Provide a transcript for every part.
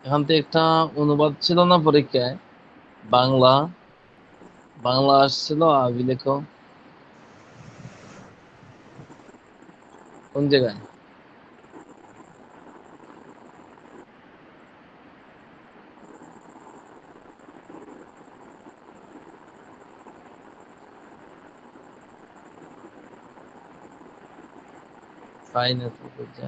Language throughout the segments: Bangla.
এখান থেকে একটা অনুবাদ ছিল না পরীক্ষায়? বাংলা বাংলা আসছিল, আরবি লেখো। কোন জায়গায়? পাই না তো খুঁজে।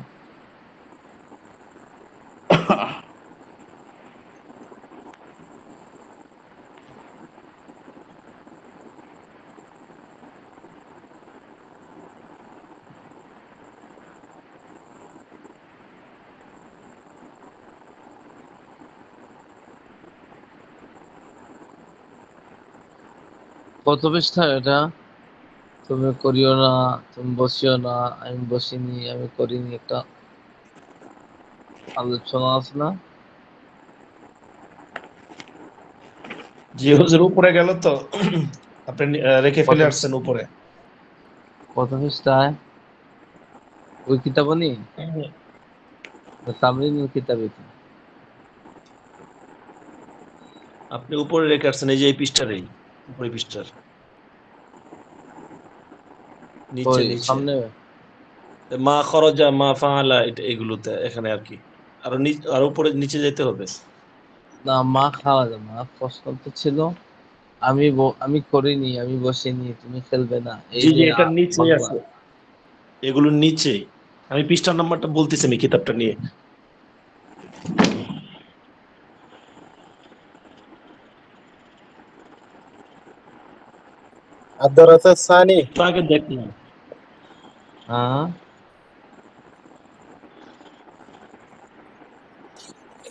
কত পৃষ্ঠা এটা? তুমি করিও না, তুমি বসিও না, আমি বসিনি, আমি করিনি, একটা আলোচনা আছে না? জি হুজুর, উপরে গেল তো আপনি রেখে কত ফেলে আসছেন উপরে। কত পৃষ্ঠায়? ওই কিতাব নি? তামরিনের কিতাবে তো। আপনি উপরে রেখে আসছেন, এই যে এই পৃষ্ঠারেই, উপরে পৃষ্ঠার নিচে ওই নিচে সামনে। মা খরজা মা ফাআলা, এগুলোতে এখানে আর কি। আরো আরো উপরে নিচে যেতে হবে। না, মা খাওয়া যাবে না, প্রশ্ন তো ছিল আমি করিনি, আমি বসিনি, তুমি খেলবে না, এই জি যে জি, এটার নিচেই বাংলা। আছে, এগুলোর নিচে। আমি পৃষ্ঠার নাম্বারটা বলতেছি, আমি কিতাবটা নিয়ে। الدراسة الثاني. তো আগে দেখলাম হ্যাঁ,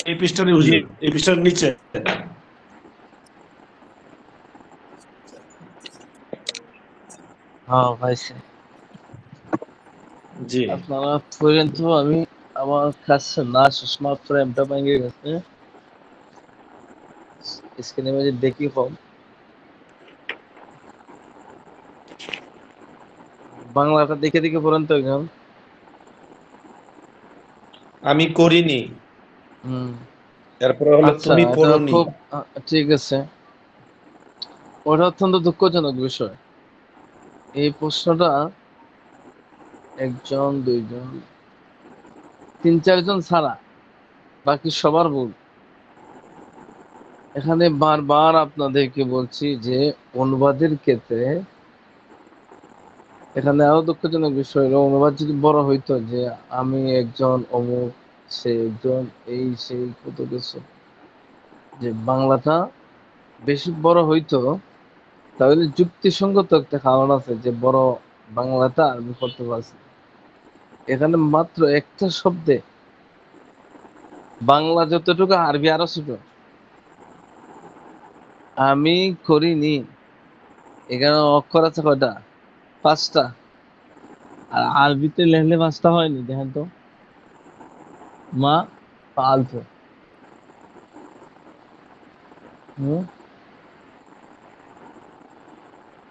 এই পৃষ্ঠারই হুজুর, এই পৃষ্ঠার নিচে। হ্যাঁ পাইছি। জি আপনারা পড়েন তো, আমি আমার কাছে না চশমা ফ্রেমটা ভেঙে গেছে, স্ক্রিনে মাঝে দেখি কম। বাংলাটা দেখে দেখে পড়েন তো একদম। আমি করিনি, হুম। এরপরে হলো আচ্ছা, তুমি এটা পড়োনি। খুব ঠিক আছে। ওটা অত্যন্ত দুঃখজনক বিষয়। এই প্রশ্নটা একজন, দুইজন, তিন চারজন ছাড়া বাকি সবার ভুল। এখানে বারবার আপনাদেরকে বলছি যে অনুবাদের ক্ষেত্রে এখানে আরো দুঃখজনক বিষয় হলো, অনুবাদ যদি বড় হইতো যে আমি একজন অমুক, সে একজন, এই সেই কত কিছু, যে বাংলাটা বেশি বড় হইতো, তাহলে যুক্তিসঙ্গত একটা কারণ আছে যে বড় বাংলাটা আমি করতে পারছি। এখানে মাত্র একটা শব্দে বাংলা যতটুকু, আরবি আরো ছোট। আমি করিনি, এখানে অক্ষর আছে কয়টা? পাঁচটা। আর আরবিতে লেখলে পাঁচটা হয়নি, দেখেন তো। মা ফালতু। হুম।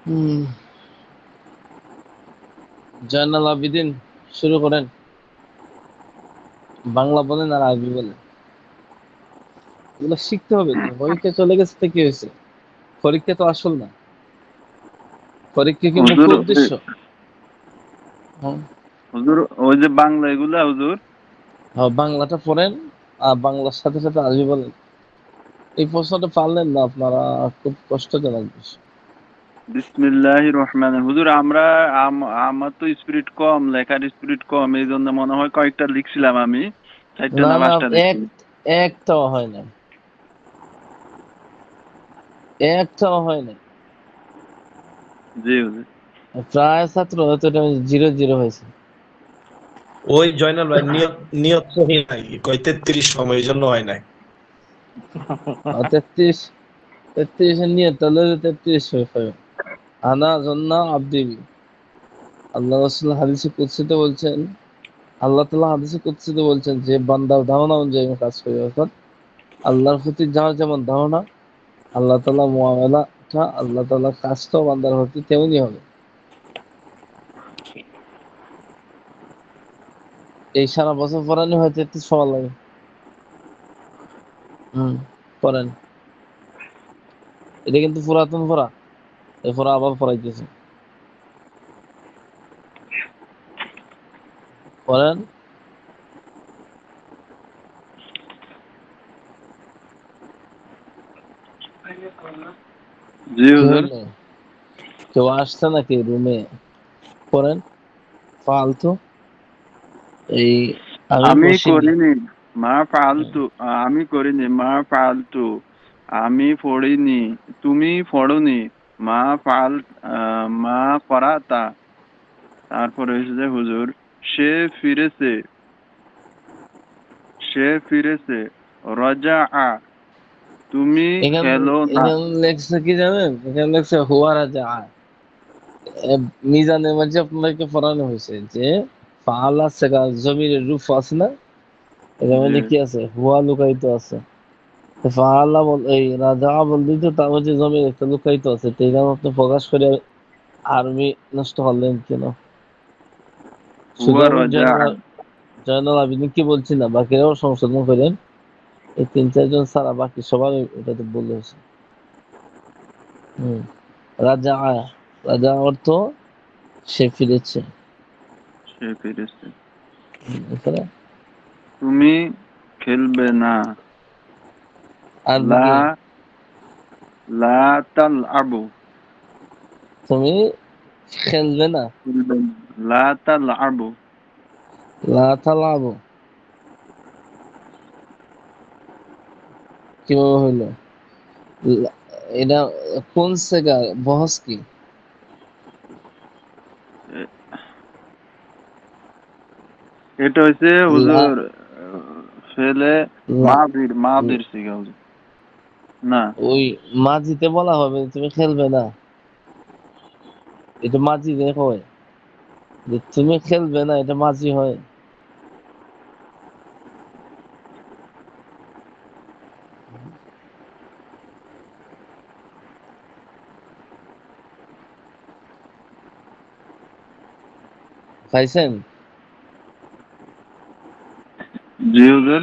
হুম। জয়নাল আবেদিন, শুরু করেন। বাংলা বলেন আর আরবি বলেন, এগুলো শিখতে হবে তো। পরীক্ষা চলে গেছে তো কি হয়েছে? পরীক্ষা তো আসল না, পরীক্ষা কি মুখ্য হুজুর উদ্দেশ্য? হুম। হুজুর ওই যে বাংলা এগুলা হুজুর। বাংলাটা পড়েন আর বাংলার সাথে সাথে আরবি বলেন। এই প্রশ্নটা পারলেন না আপনারা, খুব কষ্টজনক বিষয়। বিসমিল্লাহির রহমানির হুজুর, আমরা আমার তো স্পিরিট কম, লেখার স্পিরিড কম, এই জন্য মনে হয় কয়েকটা লিখছিলাম আমি, চারটা না না না, পাঁচটা এক লিখছি। একটাও হয় না, একটাও হয় না। জি হুজুর। প্রায় ছাত্র হয়তো এটা জিরো জিরো হয়েছে। ওই জয়নাল ভাই নিয়ত, নিয়ত সহি নাই, কয় 33 সময়, এই জন্য হয় নাই। 33, 33 এর নিয়ে তাহলে 33 হয়ে যাবে। আনা জন্না আব্দি, আল্লাহ রাসূল হাদিসে কুদসিতে বলছেন, আল্লাহ তাআলা হাদিসে কুদসিতে বলছেন যে বান্দার ধারণা অনুযায়ী আমি কাজ করি। অর্থাৎ আল্লাহর প্রতি যার যেমন ধারণা, আল্লাহ তাআলা মুআমালাটা, আল্লাহ তাআলা কাজটাও বান্দার প্রতি তেমনই হবে। এই সারা বছর পড়ানো হয়তো একটু সময় লাগে। পড়েন। এটা কিন্তু পুরাতন পড়া, এরপর আবার পড়াইতেছে। পড়েন। জি কি হুজুর। হইলো? কেউ আসছে নাকি রুমে? পড়েন। ফালতু এই আমি আমি বসিনি। করিনি মা ফালতু, আমি করিনি মা ফালতু, আমি পড়িনি, তুমি পড়োনি, মা ফাল মা করাতা। তারপরে হচ্ছে যে হুজুর, সে ফিরেছে, সে ফিরেছে, রজা আ, তুমি এখান খেলো না। এখানে লেখছে কি জানেন? এখানে লেখছে হুয়া রাজা। মিজানের মাঝে আপনাদেরকে পড়ানো হয়েছে যে ফাআলা সেগা জমিরের রূপ আছে না, এর যে মধ্যে কি আছে? হুয়া লুকায়িত আছে। তো ফাআলা এই রাজা বললি তো তার মধ্যে জমির একটা লুকায়িত আছে, তো এখানে আপনি প্রকাশ করে আরবি নষ্ট করলেন কেন? শুধু হুয়া আমি রজা আ। জয়নাল আবেদিন কি বলছি না, বাকিরাও সংশোধন করেন। এই 3-4 জন ছাড়া বাকি সবাই এটাতে ভুল হয়েছে। হম রাজা, রাজা অর্থ সে ফিরেছে। সে ফিরেছে। এখানে তুমি খেলবে না। আরবি লা কি? লা তাল আবু, তুমি খেলবে না। খেলবে না। লা তাল আবু। লা তালাবু কিভাবে হইলো? এটা কোন সেগা? বহস কি? এটা হচ্ছে লা হুজুর ফেলে লা মাহবির সিগা হুজুর। না, ওই মাঝিতে বলা হবে তুমি খেলবে না, এটা মাঝি যে হয়। যে তুমি খেলবে না এটা মাঝি হয়। পাইছেন? জি হুজুর।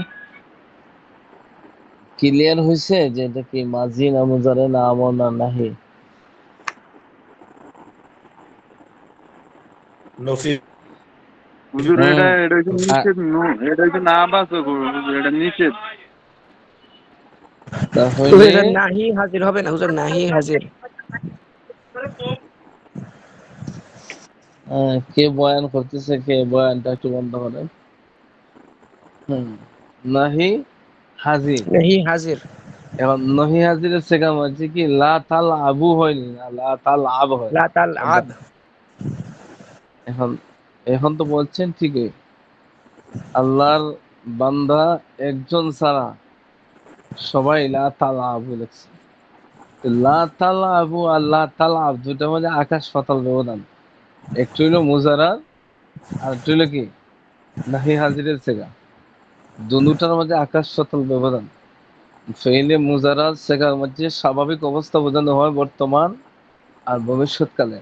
ক্লিয়ার হয়েছে যে এটা কি মাঝি না মুজারে না আমর না নাহি? নফি হুজুর হুম এটা হচ্ছে নিষেধ, এটা হচ্ছে না বাসক হুজুর, এটা নিষেধ। তাহলে হুজুর এটা নাহি হাজির হবে না হুজুর, নাহি হাজির। কে বয়ান করতেছে? কে বয়ানটা একটু বন্ধ করেন। হুম নাহি হাজির। নাহি হাজির। এখন নহি হাজিরের সেকেন্ড হচ্ছে কি লা তাল আবু হয়নি না, লা তাল আব হয়। লা তাল আব। এখন এখন তো বলছেন ঠিকই, আল্লাহর বান্দা একজন ছাড়া সবাই লা তাল আবু লেখছে। তো লা তাল আবু আর লা তাল আব দুটার মধ্যে আকাশ পাতাল ব্যবধান। একটু হইলো মুজারার, আর একটু হইলো কি নাহি হাজিরের সেগা। দুটার মধ্যে আকাশ পাতাল ব্যবধান। ফেইলে মুজারার সেগার মধ্যে স্বাভাবিক অবস্থা বোঝানো হয় বর্তমান আর ভবিষ্যৎকালে,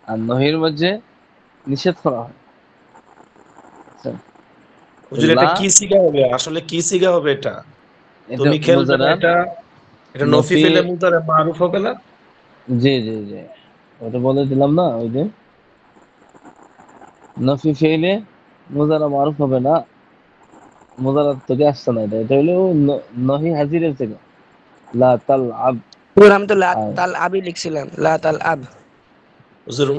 আর নহির মধ্যে নিষেধ করা হয়। আচ্ছা, তো হুজুর এটা লা কি সিগা হবে? আসলে কি সিগা হবে এটা? এটা তুমি খেলবে না, মুজারার এটা এটা নফি নফি। ফেলে মুতারে মারুফ হবে না? জি জি জি, ওটা বলে দিলাম না ওই যে নফি ফেইলে মুজারা মারুফ হবে না। মুজারার থেকে আসছে না, এটা এটা হইলো নহি হাজিরের থেকে লা তাল আব। হুজুর আমি তো লা আর তাল আবই লিখছিলাম, লা তাল আব। হুজুর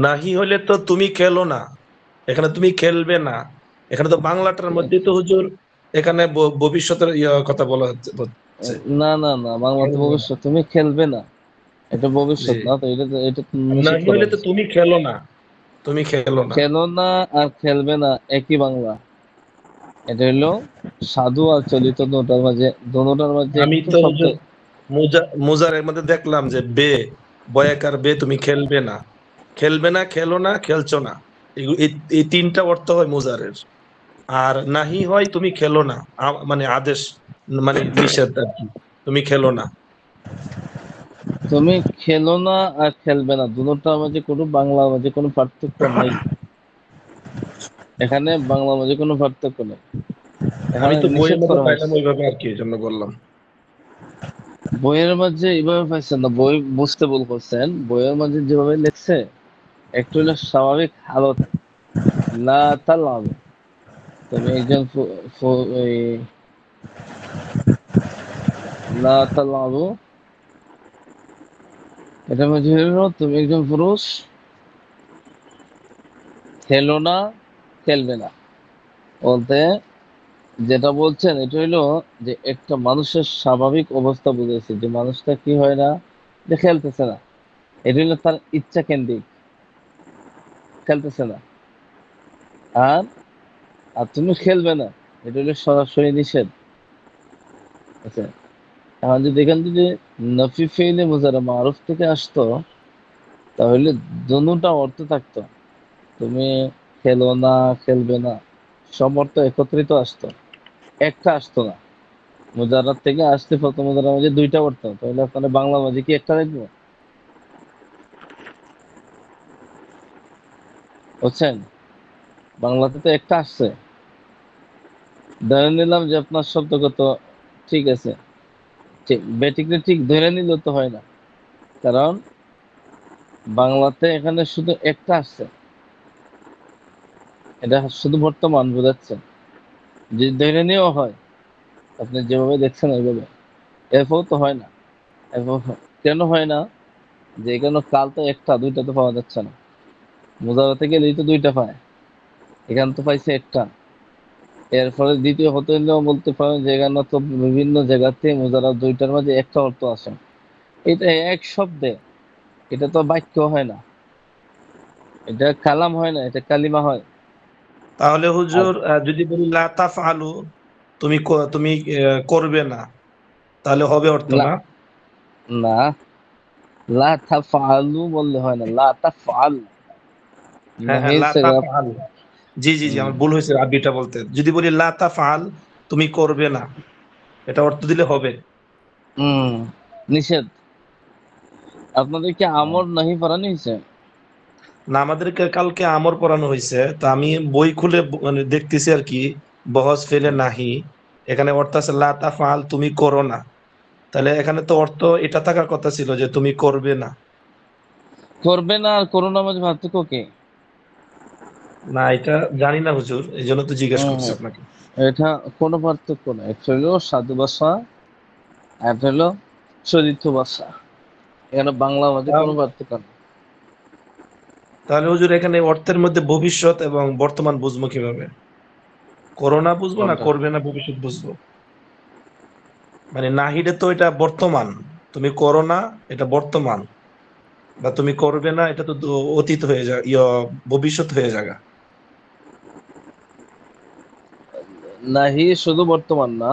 নাহি হলে তো তুমি খেলো না, এখানে তুমি খেলবে না। এখানে তো বাংলাটার মধ্যে তো হুজুর এখানে ভবিষ্যতের কথা বলা হচ্ছে। না না না, বাংলাতে খেলবে না। ভবিষ্যৎ, তুমি খেলবে না, এটা জি। ভবিষ্যৎ না তো, এটা তো আর নিষেধ নাহি করা হলে তো হয়েছে। তুমি খেলো না, তুমি খেলো না। খেলো না আর খেলবে না একই বাংলা। এটা হইলো সাধু আর চলিত দোনোটার মাঝে আমি একটু তো শব্দ। হুজুর মুজারের মধ্যে দেখলাম যে বে, বয়াকার বে, তুমি খেলবে না, খেলবে না, খেলো না, খেলছো না। এই তিনটা অর্থ হয় মুজারের। আর নাহি হয় তুমি খেলো না, মানে আদেশ, মানে নিষেধ আর কি, তুমি খেলো না। তুমি খেলো না আর খেলবে না, দুটোটার মাঝে কোনো বাংলার মাঝে কোনো পার্থক্য নাই। এখানে বাংলার মাঝে কোনো পার্থক্য নেই। এখানে আমি তো বইয়ের নিষেধ মধ্যে করা হয়েছে। পাইলাম ওইভাবে আর কি, এই জন্য বললাম। বইয়ের মাঝে এইভাবে পাইছেন না, বই বুঝতে ভুল করছেন। বইয়ের মাঝে যেভাবে লিখছে একটু হলো স্বাভাবিক হালত, লা তালাব। তুমি একজন ওই লা তালাবু, এটা মাঝে হলো তুমি একজন পুরুষ খেলো না, খেলবে না বলতে যেটা বলছেন এটা হইলো যে একটা মানুষের স্বাভাবিক অবস্থা বুঝেছে, যে মানুষটা কি হয় না, যে খেলতেছে না, এটা হলো তার ইচ্ছা কেন্দ্রিক, খেলতেছে না। আর আর তুমি খেলবে না, এটা হলো সরাসরি নিষেধ। আচ্ছা, এখন যদি এখান থেকে নফি ফেইলে মুজারা মারুফ থেকে আসতো, তাহলে দুটা অর্থ থাকতো। তুমি খেলো না, খেলবে না, সব অর্থ একত্রিত আসতো, একটা আসতো না। মুজারাত থেকে আসতে প্রথম মুজারার মাঝে দুইটা অর্থ, তাহলে আপনারা বাংলা মাঝে কি একটা রাখবো? বুঝছেন? বাংলাতে তো একটা আসছে, ধরে নিলাম যে আপনার শব্দগত ঠিক আছে, ঠিক বেটিকরে ঠিক ধরে নিলে তো হয় না, কারণ বাংলাতে এখানে শুধু একটা আসছে, এটা শুধু বর্তমান বোঝাচ্ছে। যদি ধরে নিয়েও হয়, আপনি যেভাবে দেখছেন ওইভাবে, এরপরও তো হয় না। এরপর কেন হয় না? যে এখানে কাল তো একটা, দুইটা তো পাওয়া যাচ্ছে না। মুজারাতে গেলেই তো দুইটা পায়, এখানে তো পাইছে একটা। এর ফলে দ্বিতীয় হতে হলেও বলতে পারেন যে এখানে তো বিভিন্ন জায়গাতে মুজারা দুইটার মাঝে একটা অর্থ আছে। এটা এক শব্দে, এটা তো বাক্য হয় না, এটা কালাম হয় না, এটা কালিমা হয়। তাহলে আর হুজুর যদি বলি লা তাফআলু, তুমি করবে না, তাহলে হবে অর্থ লা, না? না, লা তাফআলু বললে হয় না, লা তাফআল, হ্যাঁ হ্যাঁ, নাহির লা সিগা। তাফআল। জি জি জি, হুম, আমার ভুল হয়েছে আরবিটা বলতে। যদি বলি লা তাফআল, তুমি করবে না, এটা অর্থ দিলে হবে। হুম, নিষেধ। আপনাদের কি আমর নাহি পড়ানো হয়েছে? না, আমাদেরকে কালকে আমর পড়ানো হয়েছে, তো আমি বই খুলে মানে দেখতেছি আর কি, বহস ফেলে নাহি, এখানে অর্থ আছে লা তাফআল, তুমি করো না। তাহলে এখানে তো অর্থ এটা থাকার কথা ছিল যে তুমি করবে না। করবে না আর করোনার মাঝে পার্থক্য কি? না, এটা জানি না হুজুর, এই জন্য তো জিজ্ঞেস হুম, করছি আপনাকে। এটা কোনো পার্থক্য না, একটা হলো সাধু ভাষা, আর একটা হলো চরিত্র ভাষা। এখানে বাংলা মাঝে কোনো তাহলে পার্থক্য নেই। তাহলে হুজুর এখানে অর্থের মধ্যে ভবিষ্যৎ এবং বর্তমান বুঝবো কিভাবে? করোনা বুঝবো না কোনটা? করবে না ভবিষ্যৎ বুঝবো? মানে নাহিরে তো এটা বর্তমান, তুমি করো না এটা বর্তমান, বা তুমি করবে না এটা তো অতীত হয়ে যায়, ভবিষ্যৎ হয়ে যায়। নাহি শুধু বর্তমান না,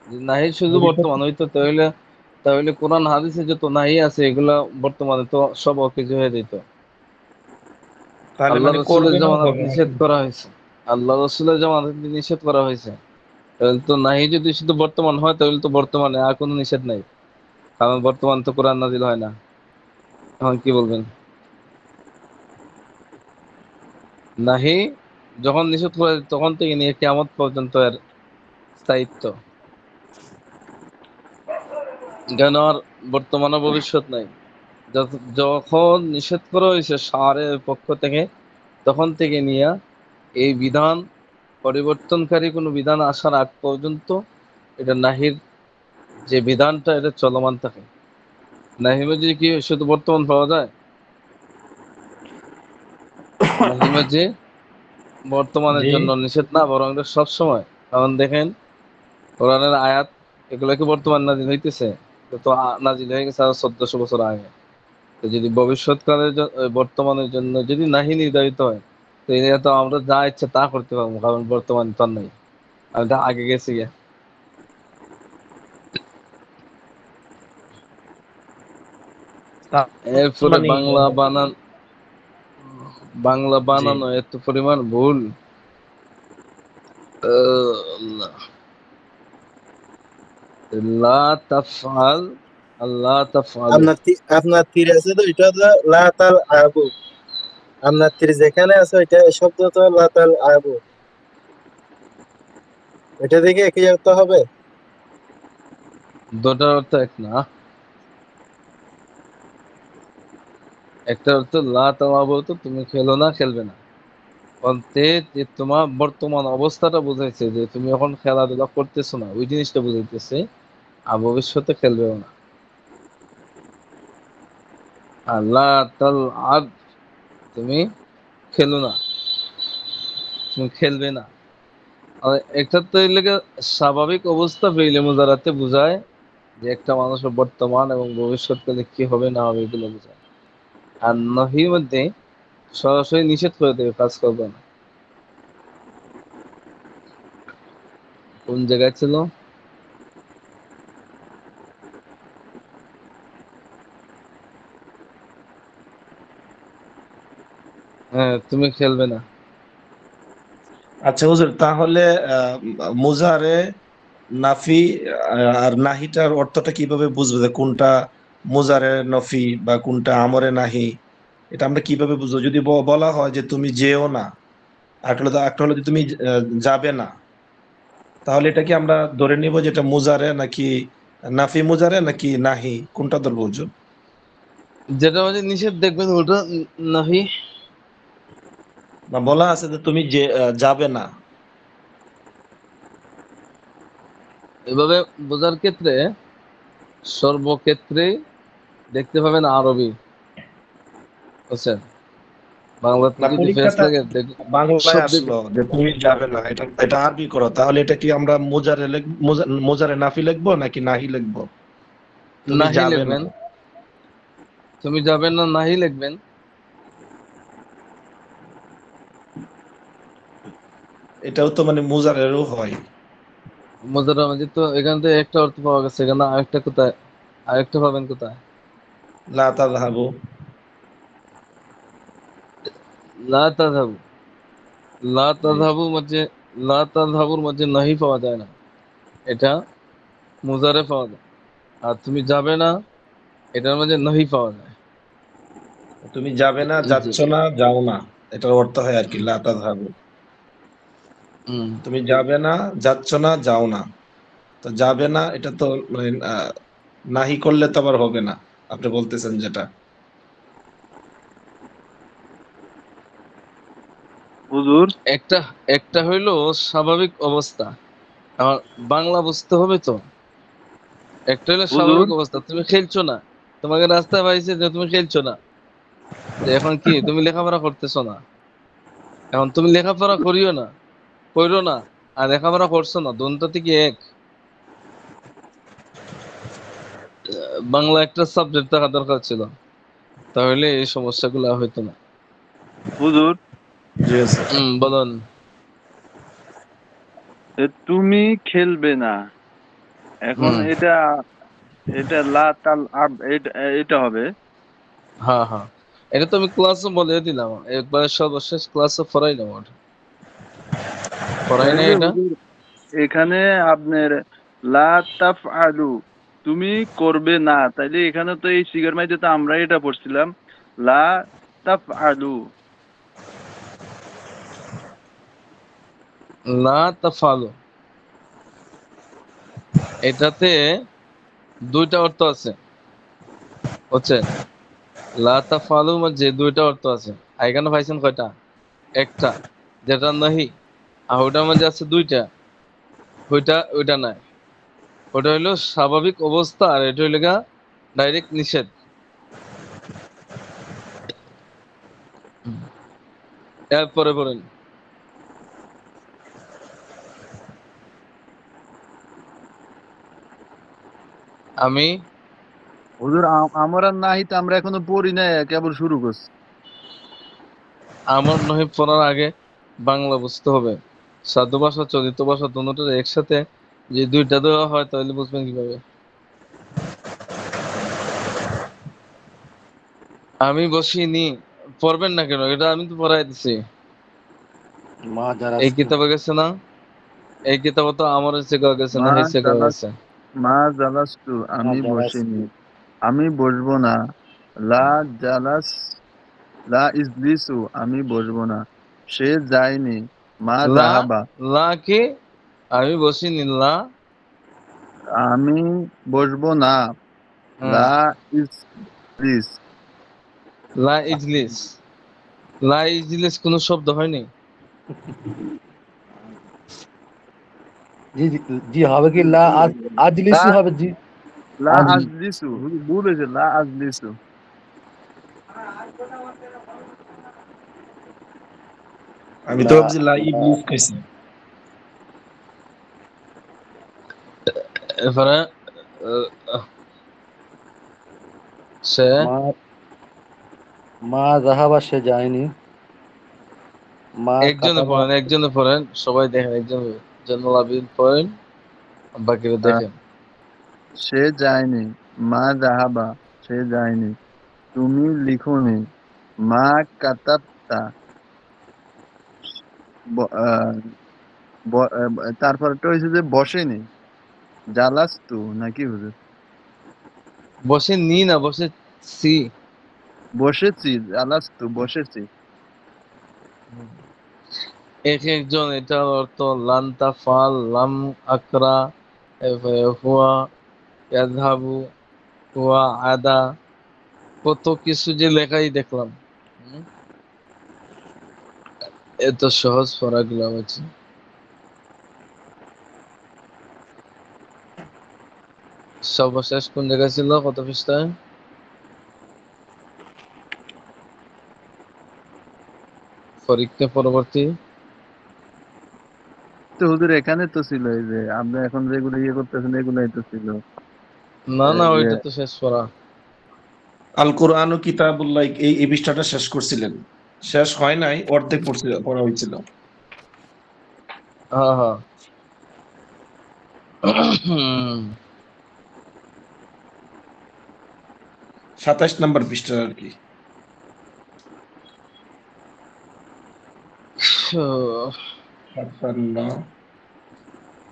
যদি নাহি শুধু ভবিষ্যৎ, বর্তমান হইতো তাহলে, তাহলে কোরআন হাদিসে যত নাহি আছে এগুলা বর্তমানে তো সব অকেজো হয়ে যেত। তাহলে আল্লাহ মানে রসুলের করবে না জামানাত হবে না। নিষেধ করা হয়েছে, আল্লাহ রসুলের জামানাত নিষেধ করা হয়েছে। তাহলে তো নাহি যদি শুধু বর্তমান হয় তাহলে তো বর্তমানে আর কোনো নিষেধ নাই, কারণ বর্তমান তো কোরআন নাজিল হয় না। এখন কি বলবেন? নাহি যখন নিষেধ করে তখন থেকে নিয়ে কিয়ামত পর্যন্ত এর স্থায়িত্ব, কেন আর বর্তমান ও ভবিষ্যৎ নাই। যখন নিষেধ করা হয়েছে সারের পক্ষ থেকে, তখন থেকে নিয়ে এই বিধান পরিবর্তনকারী কোনো বিধান আসার আগ পর্যন্ত এটা নাহির যে বিধানটা এটা চলমান থাকে। নাহি মাঝে কি শুধু বর্তমান পাওয়া যায়? নাহি মাঝে বর্তমানের জি। জন্য নিষেধ না, বরং এটা সবসময়। কারণ দেখেন কোরআনের আয়াত, এগুলো কি বর্তমান নাজিল হইতেছে? এটা তো নাজিল হয়ে গেছে আরো 1400 বছর আগে। তো যদি ভবিষ্যৎকালের বর্তমানের জন্য যদি নাহি নির্ধারিত হয়, তো এটা তো আমরা যা ইচ্ছে তা করতে পারবো, কারণ বর্তমান তো আর নাই, আমি তো আগে গেছি গিয়া। তার এরপরে মানে বাংলা জি, বানানো এত পরিমাণ ভুল। আল্লাহ, লা তাফআল, আল্লাহ তাফআলু। আপনার তীর আছে তো এটা তো লাতাল আবু। আপনার তীর যেখানে আছে ওইটা শব্দ তো লাতাল আবু। এটা থেকে একই অর্থ হবে? দুটার অর্থ এক না। একটা অর্থ লা তালাবু, তো তুমি খেলো না, খেলবে না বলতে যে তোমার বর্তমান অবস্থাটা বুঝাইছে যে তুমি এখন খেলাধুলা করতেছো না, ওই জিনিসটা বুঝাইতেছে। আর ভবিষ্যতে খেলবেও না। আর লা তাল আব, তুমি খেলো না, তুমি খেলবে না। আর একটা তো এর লেগে স্বাভাবিক অবস্থা ফেইলে মুজারাতে বোঝায় যে একটা মানুষের বর্তমান এবং ভবিষ্যৎকালে কি হবে না হবে এগুলো বোঝায়। আর নহির মধ্যে সরাসরি নিষেধ করে দেবে, কাজ করবে না। কোন জায়গায় ছিল? হ্যাঁ, তুমি খেলবে না। আচ্ছা হুজুর, তাহলে মুজারে, নাফি আর নাহিটার অর্থটা কিভাবে বুঝবো যে কোনটা মুজারে নফি বা কোনটা আমরে নাহি? এটা আমরা কিভাবে বুঝবো? যদি বলা হয় যে তুমি যেও না, একটা হলো যে তুমি যাবে না, তাহলে এটা কি আমরা ধরে নিব যে এটা মুজারে নাকি নাফি মুজারে নাকি নাহি? কোনটা ধরবো হুজুর? যেটা মানে নিষেধ দেখবেন ওটা নহি। না, বলা আছে যে তুমি যে যাবে না। এভাবে বোঝার ক্ষেত্রে সর্বক্ষেত্রে দেখতে পাবেন আরবি, বুঝছেন? বাংলাতে না, যদি ফেস পরীক্ষাটা লাগে বাংলায় সব দিকে। আসলো যে তুমি যাবে না, এটা এটা আরবি করো, তাহলে এটা কি আমরা মুজারে নাফি লিখবো নাকি নাহি লিখবো? তুমি নাহি যাবে না, লিখবেন। তুমি যাবেন না, নাহি লিখবেন। এটাও তো মানে মুজারেরও হয়। মুজারা মাঝে তো এখান থেকে একটা অর্থ পাওয়া গেছে, এখানে আরেকটা কোথায়? আরেকটা পাবেন কোথায়? লা তাযহাবু। লা তাযহাবু। লা জি। তাযহাবু মাঝে, লা তাযহাবুর মাঝে নাহি পাওয়া যায় না, এটা মুজারে পাওয়া যায়। আর তুমি যাবে না, এটার মাঝে নাহি পাওয়া যায়। তুমি যাবে না, জি। যাচ্ছ না, যাও না, এটার অর্থ হয় আর কি লা তাযহাবু। হুম। তুমি যাবে না, যাচ্ছ না, যাও না। তো যাবে না এটা তো মানে নাহি করলে তো আবার হবে না, আপনি বলতেছেন যেটা। হুজুর, একটা একটা হইলো স্বাভাবিক অবস্থা। আমার বাংলা বুঝতে হবে তো। একটা হলো হুজুর, স্বাভাবিক অবস্থা, তুমি খেলছো না, তোমাকে রাস্তায় পাইছে যে তুমি খেলছো না, তো এখন কি তুমি লেখাপড়া করতেছো না? এখন তুমি লেখাপড়া করিও না, কইরো না, আর লেখাপড়া করছো না, দুটো থেকে এক। বাংলা একটা সাবজেক্ট থাকা দরকার ছিল, তাহলে এই সমস্যাগুলো হইতো না। হুজুর, জি স্যার। বলুন। তুমি খেলবে না। এখন হুম। এটা এটা লা তাল আব, এটা এটা হবে। হ্যাঁ, হ্যাঁ, এটা তো আমি ক্লাসে বলে দিলাম, একবার সর্বশেষ ক্লাসে পড়াইলাম ওটা। পড়াই নাই তাইলে এটা? হুজুর এখানে আপনার লা তাফআলু, তুমি করবে না, তাইলে এখানে তো এই সিগার মাইতে তো আমরা এটা পড়ছিলাম লা তাফআলু। লা তাফালু, এটাতে দুইটা অর্থ আছে, বুঝছেন? লা তাফালু মাঝে দুইটা অর্থ আছে। আর এখানে পাইছেন কয়টা? একটা, যেটা নাহি। আর ওটার মাঝে আছে দুইটা, ওইটা নাই। ওটা হইলো স্বাভাবিক অবস্থা, আর এটা হইলো গা ডাইরেক্ট নিষেধ। এরপরে বলেন। আমি হুজুর আমার আর নাহি তো আমরা এখনো পড়ি নাই, কেবল শুরু করছি। আমার নহি পড়ার আগে বাংলা বুঝতে হবে। সাধু ভাষা চলিত ভাষা দুটোর একসাথে যে দুইটা দেওয়া হয়, তাহলে বুঝবেন কিভাবে? আমি বসিনি, পড়বেন না কেন? এটা আমি তো পড়াই দিছি। মা এই জারাস্তু। কিতাবে গেছে না? এই কিতাবে তো আমার শেখা গেছে, মা নাহি শেখা জালাস গেছে। মা জালাস্তু, মা আমি বসিনি, জারাস্তু। আমি বসবো না। লা জালাস, লা ইজলিসু, আমি বসবো না। সে যায়নি। মা লা, জাহাবা, লা কি? আমি বসিনি লা আমি বসবো না। হ্যাঁ, লা ইজলিস। লা ইজলিস। লা ইজলিস কোনো শব্দ হয়নি। জি জি জি, হবে কি লা লা আজলিসু হবে জি। লা আজ আজলিসু, ভুল হয়েছে, লা আজলিসু। আমি তো লা ভাবছি লা ইবলিস কইছি। এরপরে সে মা মা জাহাবা সে যায়নি। মা একজনে কাতাবা পড়েন, একজনে পড়েন, সবাই দেখেন, একজন জয়নুল আবেদিন পড়েন, বাকিরা দেখেন। সে যায়নি। মা জাহাবা, সে যায়নি। তুমি লিখোনি। মা কাতাবতা। তারপরটা হয়েছে যে বসেনি। জালাস্তু নাকি হুজুর? বসে নি না, বসে সি। বসেছি, জালাস্তু বসেছি। এক একজন এটার অর্থ লান্তা ফাল লাম আকরা, এরপরে হুয়া ইয়াযহাবু, হুয়া আদা, কত কিছু যে লেখাই দেখলাম। হুম, এত সহজ পড়াগুলো হচ্ছে। সর্বশেষ কোন জায়গায় ছিল, কত পৃষ্ঠায়? পরীক্ষা পরবর্তী। তো হুজুর এখানে তো ছিল, এই যে আমরা এখন যেগুলো ইয়ে করতেছেন এগুলাই তো ছিল। না না, এই যে ওইটা তো শেষ পড়া। আল কোরআন ও কিতাবুল্লাহ, এই পৃষ্ঠাটা শেষ করছিলেন। শেষ হয় নাই, অর্ধেক পড়া হয়েছিল। হ্যাঁ হ্যাঁ। হুম, 27 নম্বর পৃষ্ঠা আর কি। ছাপ্পান্ন,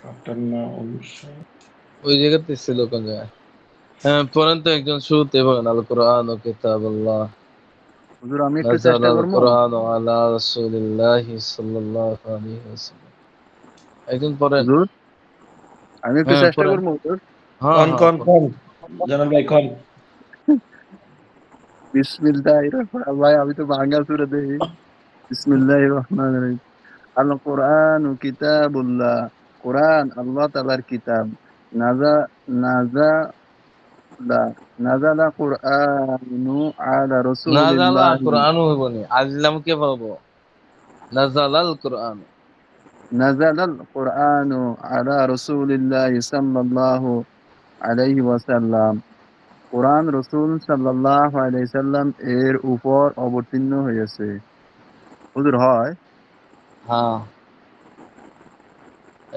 58, 59। ওই জায়গাতে ছিল কোন জায়গায়? হ্যাঁ পড়েন তো, একজন শুরুতে পড়েন। আল কোরআন ও কিতাবুল্লাহ হুজুর আমি একটু নাযাল চেষ্টা আল করবো। কোরআন আলা রাসূলিল্লাহি সাল্লাল্লাহু আলাইহি ওয়াসাল্লাম। একজন পড়েন। হুজুর আমি একটু হ্যাঁ চেষ্টা পড়েন। করবো হুজুর। হ্যাঁ কন হ্যাঁ কন পড়েন। কন, জানাল ভাই কন। বিসমিল্লাহির রহমানির ভাই আমি তো বাংলা সুরে দেই। বিসমিল্লাহির রহমানির রহিম। আল কোরআন কিতাবুল্লাহ। কোরআন আল্লাহ তাআলার কিতাব। নাজা নাজা নাজালা কুরআনু আলা নাযালা রাসূলিল্লাহ। কোরআন হইবনি, আজলাম কে পাবো? নাযালাল কোরআন। নাজালাল কুরআনু আলা রাসূলিল্লাহ সাল্লাল্লাহু আলাইহি ওয়াসাল্লাম। কোরআন রাসূল সাল্লাল্লাহু আলাইহি সাল্লাম এর উপর অবতীর্ণ হয়েছে। হুজুর হয় হ্যাঁ,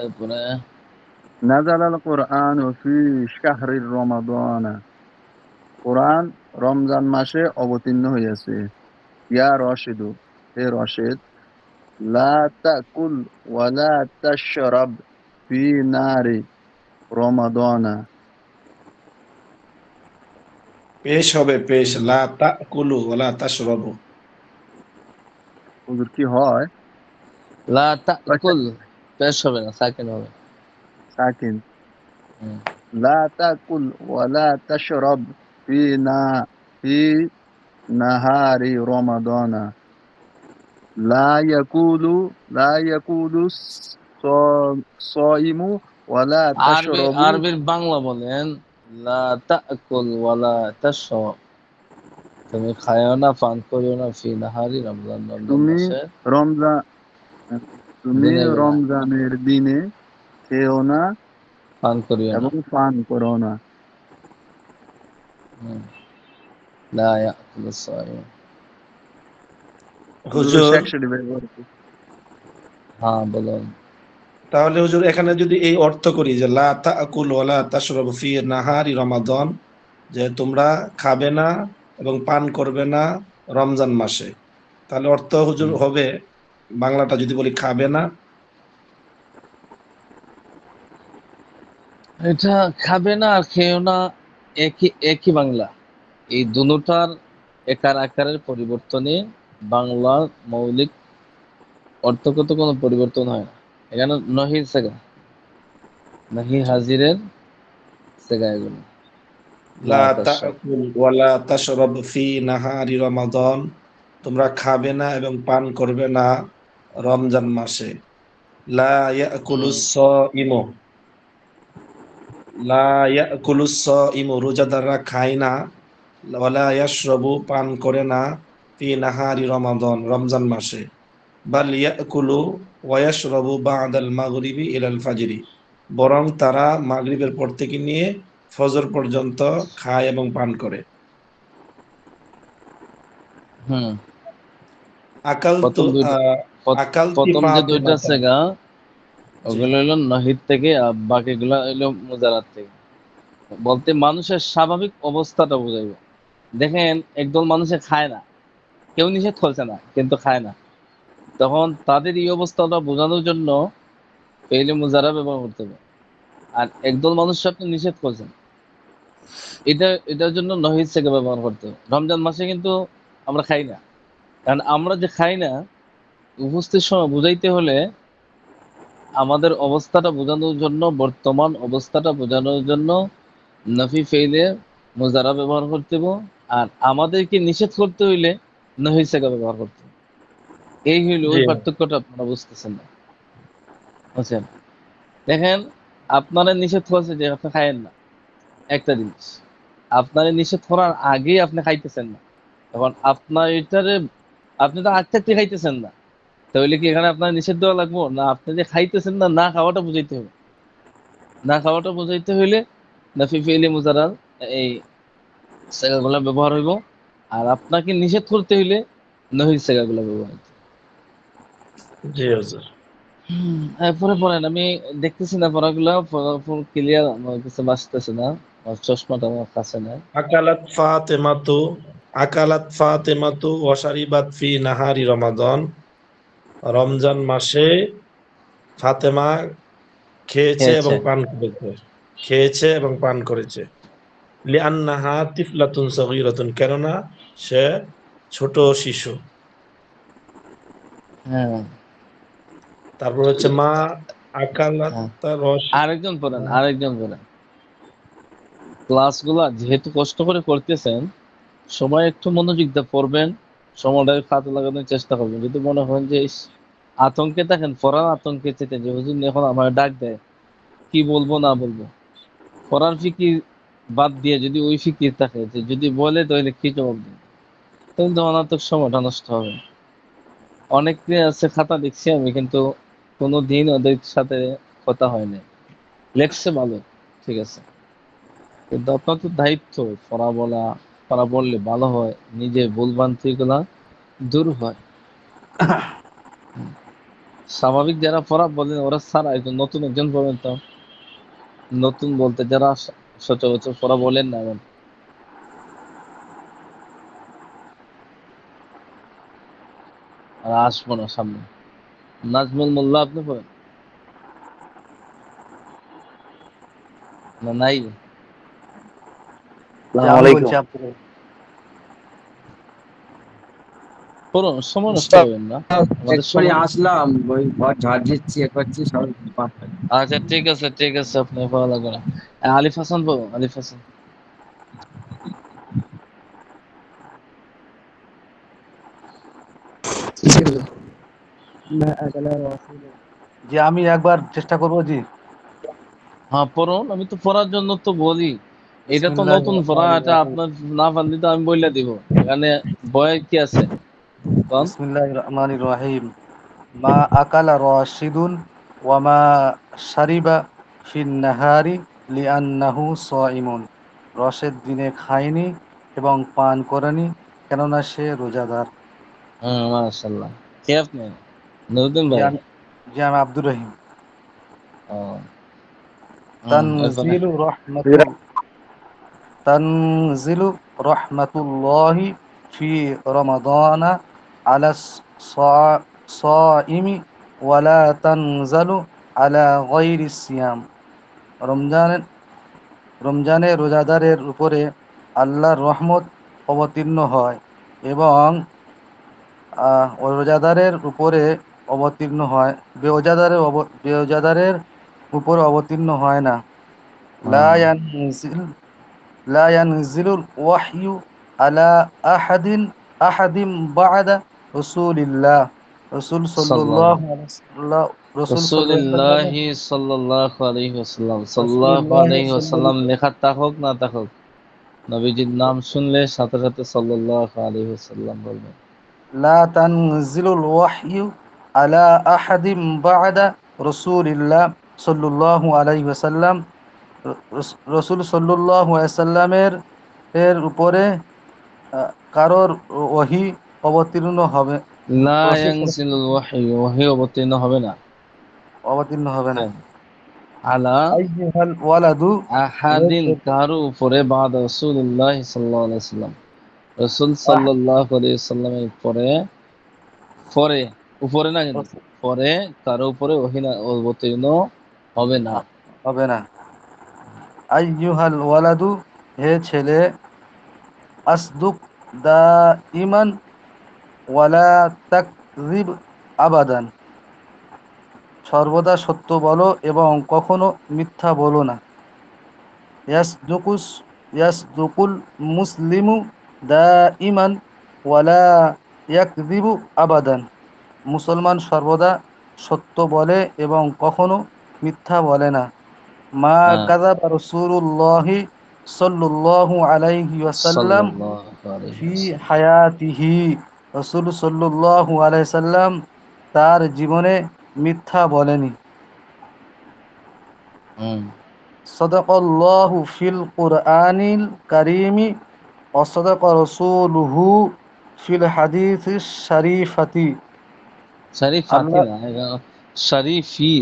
এরপরে নাজালাল কুরআনু ফি শাহরি রমাদান। কোরআন রমজান মাসে অবতীর্ণ হয়েছে। ইয়া রশিদু, হে রশিদ, লা তাকুল ওয়া লা তাশরাব ফি নারি রমাদানা। পেশ হবে, পেশ, লা তাকুলু ওয়ালা তাশরাবু। হুজুর কি হয়? লা তাকুল, পেশ হবে না, সাকিন হবে। সাকিন। হুম। লা তাকুল ওয়া লা তাশরাব ফি না ফি নাহারি রমাদানা। লা ইয়াকুলু সাইমু ওয়া লা তাশরাবু। আরবির বাংলা বলেন, লা তাকুল ওয়ালা তাশরাব, তুমি খায়ও না পান করিও না, ফি নাহারি, রমজান রমজান তুমি মাসে রমজান তুমি দিনের বেলা রমজানের দিনে খেও না পান করিও না। এবং পান করো না। হুম। লা ইয়াকুলু সাইম। হুজুর হুজুর, শেখ শরীফ ব্যবহার করো। হ্যাঁ বলুন। তাহলে হুজুর এখানে যদি এই অর্থ করি যে লা তাকুলু ওয়ালা তাশরাবু ফি নাহারি রমাদান, যে তোমরা খাবে না এবং পান করবে না রমজান মাসে, তাহলে অর্থ হুজুর হুম। হবে, বাংলাটা যদি বলি খাবে না। এটা খাবে না আর খেও না, একই একই বাংলা। এই দুটার একার আকারের পরিবর্তনে বাংলার মৌলিক অর্থগত কোনো পরিবর্তন হয় না। এখানে নহির সেকেন্ড নাহি হাজিরের সেগা এগুলো লা লা তাশরাব। তাকুল ওয়ালা তাশরাব ফি নাহারি রমাদান, তোমরা খাবে না এবং পান করবে না রমজান মাসে। লা ইয়াকুলুস সাইমু, লা ইয়াকুলুস সাইমু, রোজাদাররা খায় না, ওয়ালা ইয়াশরাবু, পান করে না, ফি নাহারি রমাদান, রমজান মাসে, বাল ইয়াকুলু ওয়া ইয়াশরাবু বা'দাল মাগরিবি ইলাল ফাজরি, বরং তারা মাগরিবের পর থেকে নিয়ে ফজর পর্যন্ত খায় এবং পান করে। হুম আকালতু প্রথম দুইটা আকালতি প্রথম যে দুইটা ফাতিমাতা, সেগা জি ওগুলো হলো নাহিদ থেকে, আর বাকিগুলো হলো মুজারাত থেকে। বলতে মানুষের স্বাভাবিক অবস্থাটা বোঝাইবে। দেখেন একদল মানুষে খায় না, কেউ নিষেধ করছে না কিন্তু খায় না, তখন তাদের এই অবস্থাটা বোঝানোর জন্য পেইলে মুজারা ব্যবহার করতে হবে। আর একদল মানুষ আপনি নিষেধ করছেন, এটার জন্য নহিদ থেকে ব্যবহার করতে হবে। রমজান মাসে কিন্তু আমরা খাই না, কারণ আমরা যে খাই না উপস্থিত সময় বুঝাইতে হলে আমাদের অবস্থাটা বোঝানোর জন্য, বর্তমান অবস্থাটা বোঝানোর জন্য নফি ফেইলে মুজারা ব্যবহার করতে হবে। আর আমাদেরকে নিষেধ করতে হইলে নহিদ থেকে ব্যবহার করতে হবে। এই হইল জি ওই পার্থক্যটা আপনারা বুঝতেছেন না, বুঝছেন? দেখেন আপনারা নিষেধ করছে যে আপনি খায়েন না, একটা জিনিস আপনারা নিষেধ করার আগেই আপনি খাইতেছেন না, এখন আপনার এটারে আপনি তো আগ থাকতে খাইতেছেন না, তাহলে কি এখানে আপনার নিষেধ দেওয়া লাগবো না? আপনি যে খাইতেছেন না, না খাওয়াটা বুঝাইতে হবে। না খাওয়াটা বুঝাইতে হইলে নাফি ফেইলি মুজারার এই সেগাগুলো ব্যবহার হইব। আর আপনাকে নিষেধ করতে হইলে নহির সেগাগুলো ব্যবহার হইতে হবে। জি হুজুর। এরপরে পড়েন, আমি দেখতেছি না পড়াগুলো, ক্লিয়ার আমার কাছে বাঁচতেছে না, আমার চশমাটা আমার কাছে নাই। আকালাত ফাতেমাতু, আকালাত ফাতেমাতু ওয়া শারিবাত ফি নাহারি রমাদান, রমজান মাসে ফাতেমা খেয়েছে খেয়েছে। এবং পান করেছে, খেয়েছে এবং পান করেছে। লিআন্নাহা তিফলাতুন সগীরাতুন, কেননা সে ছোট শিশু। হ্যাঁ তারপর হচ্ছে মা আকালাত হ্যাঁ, রস, আরেকজন পড়েন, আরেকজন পড়েন। ক্লাসগুলা যেহেতু কষ্ট করে করতেছেন, সময় একটু মনোযোগ দিয়ে পড়বেন, সময়টা কাজে লাগানোর চেষ্টা করবেন। যদি মনে হয় যে ইস, আতঙ্কে থাকেন, পড়ার আতঙ্কে চেতে যে হুজুর এখন আমার ডাক দেয়, কি বলবো না বলবো, পড়ার ফিকির বাদ দিয়ে যদি ওই ফিকির থাকে যে যদি বলে তাহলে কি জবাব দেবে, তখন তো অনার্থক সময়টা নষ্ট হবে। অনেকে আছে খাতা দেখছি আমি, কিন্তু কোনো দিন ওদের সাথে কথা হয় না, লেখছে ভালো, ঠিক আছে, কিন্তু আপনার তো দায়িত্ব পড়া বলা, পড়া বললে ভালো হয়, নিজে ভুলভ্রান্তি গুলা দূর হয়। স্বাভাবিক যারা পড়া বলেন ওরা ছাড়া একজন নতুন একজন বলেন তো, নতুন বলতে যারা সচরাচর পড়া বলেন না এমন। আর আসবো না সামনে। নাজমুল মোল্লা আপনি পড়েন না? নাই? যে আসসালামু আমি আলাইকুম। বলছি আপনাকে, পড়ুন, সময় নষ্ট উস্তাদ, করবেন না, আমাদের এক্ষুনি সময়। আসলাম, ওই ঘর ঝাড় দিচ্ছি, এ করছি সব। আচ্ছা ঠিক আছে, ঠিক আছে, আপনি পড়া লাগবে না। আলিফ হাসান পড়ুন, আলিফ হাসান। যে আমি একবার চেষ্টা করবো জি। হ্যাঁ পড়ুন, আমি তো পড়ার জন্য তো বলি। এটা তো বিসমিল্লাহির নতুন পড়া, রহমানির এটা রহিম। আপনার না পারলে তো আমি বলে দিব। এখানে ভয় কি আছে কোন? বিসমিল্লাহির রহমানির রহিম। মা আকালা রাশিদুন ওয়া মা শারিবা ফিন নাহারি লিআন্নাহু সাইমুন। রশেদ দিনে খায়নি এবং পান করেনি, কেননা সে রোজাদার। মাশাআল্লাহ। কে আপনি? নুরুদ্দিন যে ভাই? আমি যে আমি আব্দুর রহিম। ও, এরপরে তানজিলু রহমাতুল তানজিলু রহমাতুল্লাহি ফি রমাদানা আলা সাইমি ওয়ালা তানজালু আলা গায়রি সিয়াম। রমজানে রমজানে রোজাদারের উপরে আল্লাহর রহমত অবতীর্ণ হয় এবং রোজাদারের উপরে অবতীর্ণ হয়, বেরোজাদারের উপর অবতীর্ণ হয় না। লা ইয়ানজিল লা ইয়ানজিলুল ওয়াহয়ু আলা আহাদিম বা'দা রাসূলিল্লাহ। রাসূল সাল্লাল্লাহু সাল্লাল্লাহু আলাইহি ওয়াসাল্লাম রাসূল সাল্লাল্লাহু রাসূলুল্লাহি সাল্লাল্লাহু আলাইহি ওয়াসাল্লাম সাল্লাল্লাহু রাসূলুল্লাহ আলাইহি ওয়াসাল্লাম সাল্লাল্লাহু লেখা থাকুক না থাকুক, নবীজির নাম শুনলে সাথে সাথে সাল্লাল্লাহু আলাইহি ওয়াসাল্লাম বলবেন। লা তানজিলুল ওয়াহয়ু আলা আহাদিম বা'দা রাসূলিল্লাহ সাল্লাল্লাহু আলাইহি ওয়াসাল্লাম। রাসূল সাল্লাল্লাহু আলাইহি ওয়াসাল্লামের উপরে কারোর ওহী অবতীর্ণ হবে লা রাসূল ইয়ানজিলুল ওয়াহয়ু, ওহী অবতীর্ণ হবে না। অবতীর্ণ হবে না। আলা আইয়ুহাল ওয়ালাদু আহাদিন, কারো উপরে বাদ রাসূলুল্লাহ সাল্লাল্লাহু আলাইহি ওয়াসাল্লাম, রাসূল সাল্লাল্লাহু আলাইহি ওয়াসাল্লামের পরে পরে উপরে না কিন্তু পরে কারো উপরে ওহী না অবতীর্ণ হবে না। হবে না। আইয়ুহাল ওয়ালাদু, হে ছেলে, আসদুক দাইমান ওয়ালা তাকযিব আবাদান, সর্বদা সত্য বলো এবং কখনো মিথ্যা বলো না। ইয়াসদুকুল মুসলিমু দাইমান ওয়ালা ইয়াকযিবু আবাদান, মুসলমান সর্বদা সত্য বলে এবং কখনো মিথ্যা বলে না। মা হ্যাঁ, কাযাবা রাসূলুল্লাহি সাল্লাল্লাহু আলাইহি ওয়াসাল্লাম সাল্লাল্লাহু আলাইহি ফি ওয়াসাল্লাম। হায়াতিহি, রাসূল সাল্লাল্লাহু আলাইহি সাল্লাম তার জীবনে মিথ্যা বলেনি। সাদাকাল্লাহু ফিল কুরআনিল কারীমি ওয়া সাদাকা রাসূলুহু ফিল হাদিসিশ শরীফাতি। শরীফাতি আল্লাহ না, এটা শরীফি,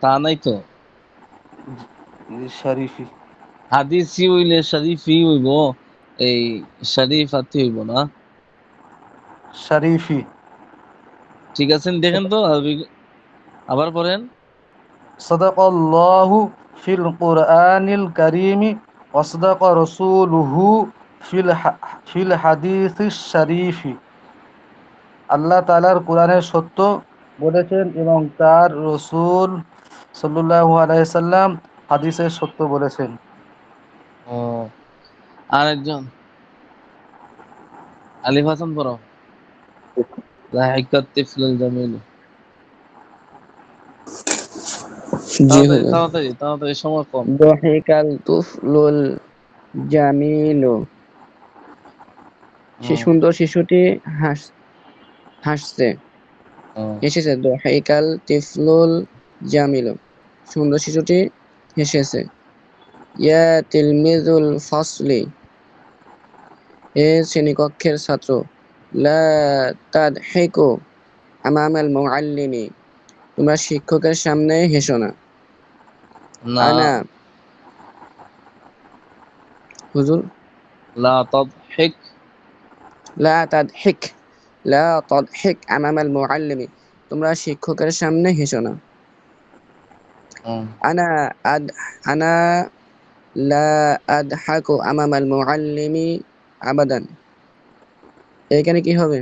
তা নাই তো। শরীফি হাদিসি হইলে শরীফি হইব, এই শরীফাতি হইব না। শরীফি ঠিক আছে, দেখেন তো আবার পড়েন। সাদাকাল্লাহু ফিল কুরআনিল কারীমি ওয়া সাদাকা রাসূলুহু ফিল হাদিসিশ শরীফি। আল্লাহ তাআলার কোরআনের সত্য বলেছেন এবং তার রাসূল সাল্লাল্লাহু আলাইহি সাল্লাম হাদিসের সত্য বলেছেন। ও, আরেকজন আলিফ হাসান পড়ো। লাহিকাত তিফলুল জামিল। জি তাড়াতাড়ি হুজুর। তাড়াতাড়ি তাড়াতাড়ি, সময় কম। দহিকাল তুফলুল জামিলু, সে হুম, সুন্দর শিশুটি হাসছে, হুম, হেসেছে। দহিকাল তিফলুল জামিলু, সুন্দর শিশুটি হেসেছে। ইয়া তিলমিজুল ফাসলি, হে শ্রেণীকক্ষের ছাত্র। লা তাদহিকু আমামাল মুআল্লিমি, তোমরা শিক্ষকের সামনে হেসো না। না, আনা হুজুর, লা তাদহিক, লা তাদহিক, লা তাদহিক আমামাল মুআল্লিমি, তোমরা শিক্ষকের সামনে হেসো না। হুম, আনা আদ আনা লা আদহাকু আমামাল মুআল্লিমি আবাদান, এখানে কি হবে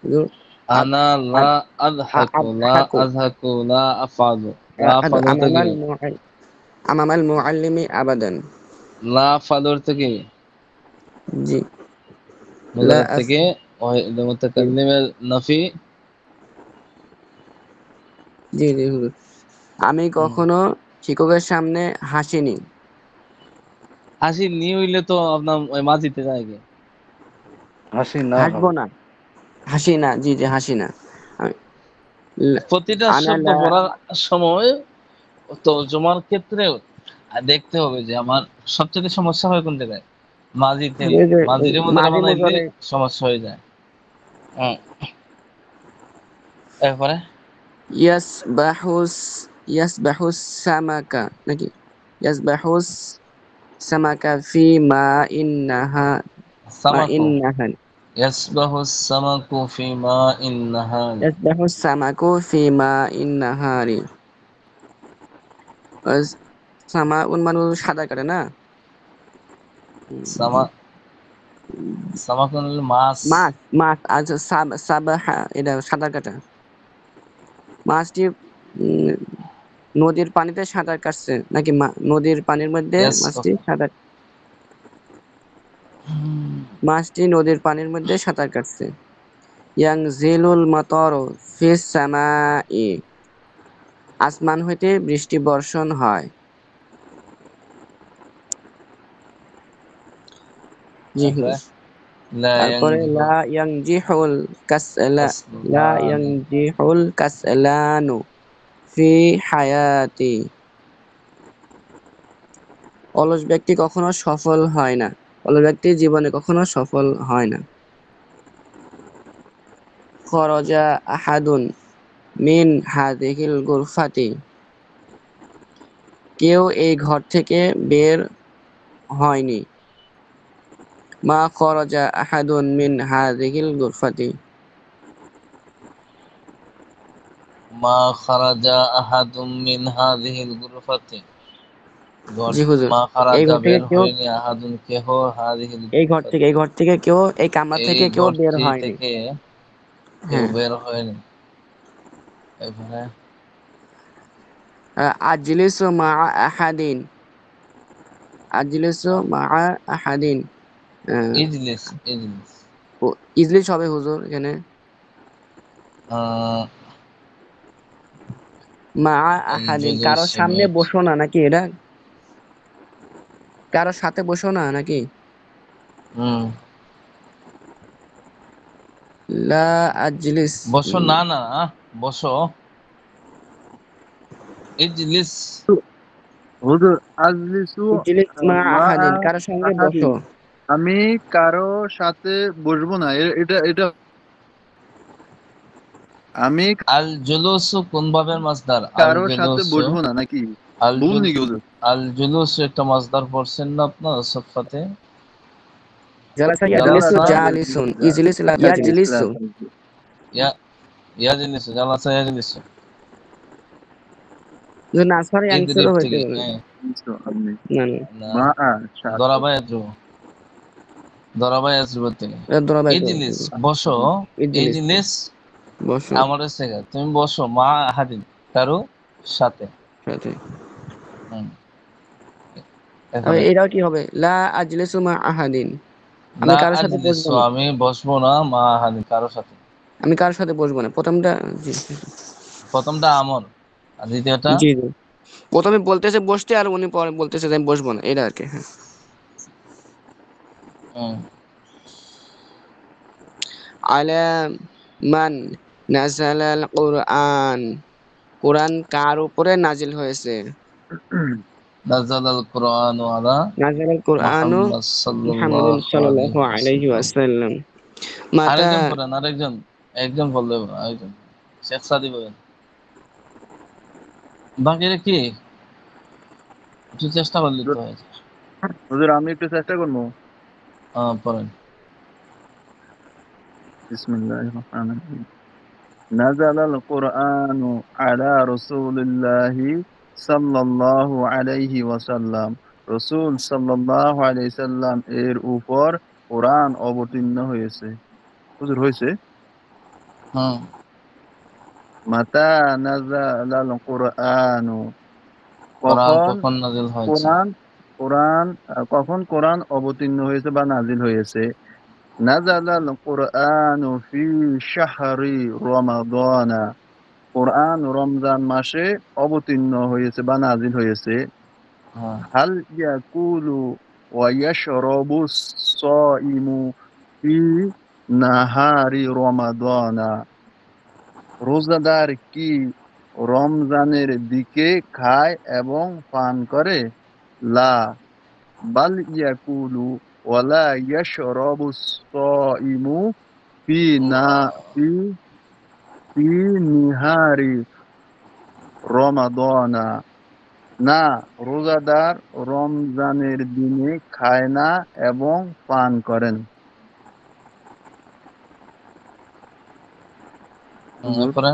হুজুর? আদ আনা লা আদ আযহাকু, লা আদহাকু আযহাকু, লা আফআলু, লা আফআলু থেকে আমামাল মুআল্লিমি আবাদান। লা আফআলু থেকে জি, লা মুজাররদ আফ থেকে মুতাকাল্লিমের নাফি। জি জি হুজুর। আমি কখনো শিক্ষকের সামনে হাসিনি। হাসি নি হইলে তো আপনার ওই মাঝিতে যায় গে। হাসি না হাসবো হবে। না, হাসি না, জি জি হাসি না। আমি- প্রতিটা আনা শব্দ লা পড়ার সময় তর্জমার ক্ষেত্রে দেখতে হবে যে আমার সবচেয়ে সমস্যা হয় কোন জায়গায়। মাঝিতে, এই যে মাঝির মধ্যে মাঝে বানাইলে মুজারে, সমস্যা হয়ে যায়। হুম, এরপরে ইয়াসবাহুস ইয়াসবাহুস সামাকা নাকি ইয়াসবাহুস সামাকা ফি মা সামাকু, ইন্নাহার, ইয়াসবাহু সামাকু ফি মাইন নাহার। ইয়াসবাহুস সামাকু ফি মা ইন্নাহারি। সামাউন মানে সাঁতার কাটে না? সামা সামাকুন হলো মাছ। মাছ, মাছ আচ্ছা, সাবাহা এটা সাঁতার কাটা। মাছটি নদীর পানিতে সাঁতার কাটছে নাকি নদীর পানির মধ্যে Yes, মাছটি okay. সাঁতার মাছটি নদীর পানির মধ্যে সাঁতার কাটছে। ইয়ানজিলুল মাতারু ফিস সামাই, আসমান হইতে বৃষ্টি বর্ষণ হয়। জি তারপরে হুজুর। লা তারপরে ইয়ানজিহু লা ইয়ানজিহুল লা কাসলান। ইয়ানজিহুল কাসলানু ফি হায়াতি, অলস ব্যক্তি কখনো সফল হয় না, অলস ব্যক্তি জীবনে কখনো সফল হয় না। খরজা আহাদুন মিন হাদিহিল গুরফাতি, কেউ এই ঘর থেকে বের হয়নি। মা খরজা আহাদুন মিন হাদিহিল গুরফাতি, মা খারাজা আহাদুম মিন হাযিহিল গুরফাতি। জি হুজুর। মা এই খারাজা ঘর থেকে বের কেউ হয়নি আহাদুন কেহ হাযিহিল এই গুরফাতি, ঘর থেকে কেউ এই কামরা এই থেকে কেউ বের ঘরটি হয়নি। থেকে কেউ হ্যাঁ। বের হয়নি। এখানে আজলিসু মা আহাদিন, আজলিসু মা আহাদিন, আহ, ইজলিস ইজলিস ইজলিস হবে হুজুর এখানে। আহ, মা আল আহাদিন কারো জুলুস সামনে মিট। বসো না নাকি, এটা কারো সাথে বসো না নাকি। হুম, লা আজলিস, বসো না না বসো। ইজলিস হুজুর আজলিসু ইজলিস মা মা আহাদিন কারো সঙ্গে বসো। আহাদিন, আমি কারো সাথে বসবো না। এটা এটা আমি আল জুলুসু কোন ভাবের মাসদার? আল কারো সাথে জুলুসু বসবো না নাকি? আল ভুল জুল নাকি হুজুর? আল জুলুসু একটা মাসদার পড়ছেন না আপনার সফাতে? জালাসা ইয়াজলিসু জালাসা জালিসুন, ইজলিস লা ইজলিস লা তাজলিসু। তাজলিস। ইয়া ইয়াজলিসু জালাসা ইয়াজলিসু। যে নাসর ইদরিব অ্যান্সারও হইতে থেকে পারে। আপনি না না, না মা সাথে দরাবা ইয়াজরু দরাবা ইয়াজরু থেকে এটা দরাবাই করো। ইজলিস বসো। ইজলিস ইজলিস বসো আমাদের শেখা তুমি বসো মা হাদিন কারো সাথে। সাথে। হুম, আর এখানে এটাও কি হবে? লা আজলিসু মা আহাদিন, আমি লা কারোর সাথে বসবো আজলিসু না। আমি বসবো না মা হাদিন কারো সাথে। আমি কারোর সাথে বসবো না প্রথমটা। জি প্রথমটা আমর আর দ্বিতীয়টা জি জি। প্রথমে বলতেছে বসতে আর উনি পরে বলতেছে যে আমি বসবো না, এটা আর কি। হ্যাঁ। হুম, আলা মান নাযালাল কুরআন, কোরআন কার উপরে নাজিল হয়েছে? নাযালাল কুরআনু আলা নাযালাল কুরআনু মুহাম্মদ মুহাম্মাদুন সাল্লাল্লাহু সাল্লাল্লাহু আলাইহি আলাইহি ওয়াসাল্লাম। ওয়াসাল্লাম। মাতা আরেকজন পড়েন আরেকজন একজন বললে আরেকজন শেখ সাদি বলেন বাকিরা কি একটু চেষ্টা করলে তো হয়েছে। হুজুর আমি একটু চেষ্টা করবো। পড়েন। বিসমিল্লাহির রহমানির রহিম। নাযালাল কুরআনু আলা রাসূলিল্লাহি সাল্লাল্লাহু আলাইহি ওয়াসাল্লাম, রাসূল সাল্লাল্লাহু আলাইহি সাল্লাম এর উপর কোরআন অবতীর্ণ হয়েছে। হুজুর হয়েছে। হুম, মাতা নাযালাল কুরআনু, কোরআন কখন কখন নাযিল হয়েছে? কোরআন কোরআন কখন কোরআন অবতীর্ণ হয়েছে বা নাজিল হয়েছে? নাযালাল কুরআনু ফি শাহরি রমাদানা, কোরআন রমজান মাসে অবতীর্ণ হয়েছে বা নাজিল হয়েছে। হ্যাঁ, হাল ইয়াকুলু ওয়া ইয়াশরাবু সাইমু ফি নাহারি রমাদানা, রোজাদার কি রমজানের দিকে খায় এবং পান করে? লা বাল ইয়াকুলু ওয়ালা ইয়াশরাবু সাইমু ফি না ফি ফি নিহারি রমাদানা, না রোজাদার রমজানের দিনে খায় না এবং পান করেন। হুজুর এরপরে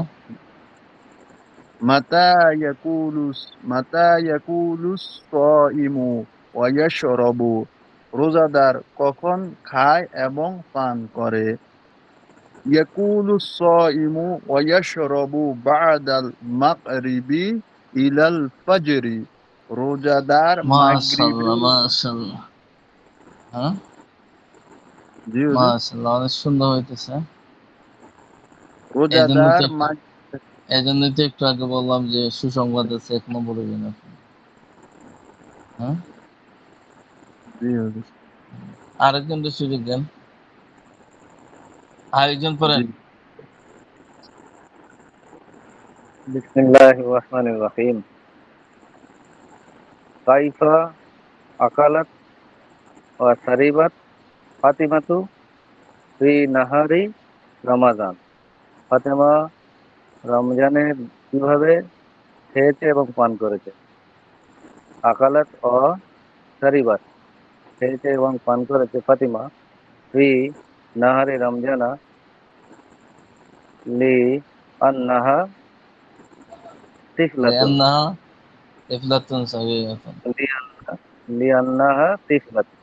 মাতা ইয়াকুলু মাতা ইয়াকুলু সাইমু ওয়া ইয়াশরাবু, রোজাদার কখন খায় এবং পান করে? ইয়াকুলু সাইমু ওয়া ইয়াশরাবু বাদাল মাগরিবি ইলাল ফাজরি, রোজাদার মাশাআল্লাহ, মাগরিবের, মাশাআল্লাহ। হ্যাঁ, জি হুজুর, মাশাআল্লাহ, অনেক সুন্দর হইতেছে। এই জন্য রোজাদার তো একটু, মাগ এই জন্যই তো একটু আগে বললাম যে সুসংবাদ আছে, 1 নম্বরে দিন আপনি। হ্যাঁ, জি হুজুর, আরেকজনকে সুযোগ দেন, আরেকজন জি। পড়েন। বিসমিল্লাহির রহমানির রহিম। কাইফা আকালাত ওয়া সারিবাত ফাতিমাতু ফি নাহারি রমাজান। ফাতেমা রমজানে কিভাবে খেয়েছে এবং পান করেছে। আকালাত ও সারিবাত, খেয়েছে এবং পান করেছে ফাতিমা ফি নাহারি রমজানা লি আন্নাহা তিফলাতুন, লিআন্নাহা তিফলাতুন সাগীরাতুন। লি আন্নাহা তিফলাতুন,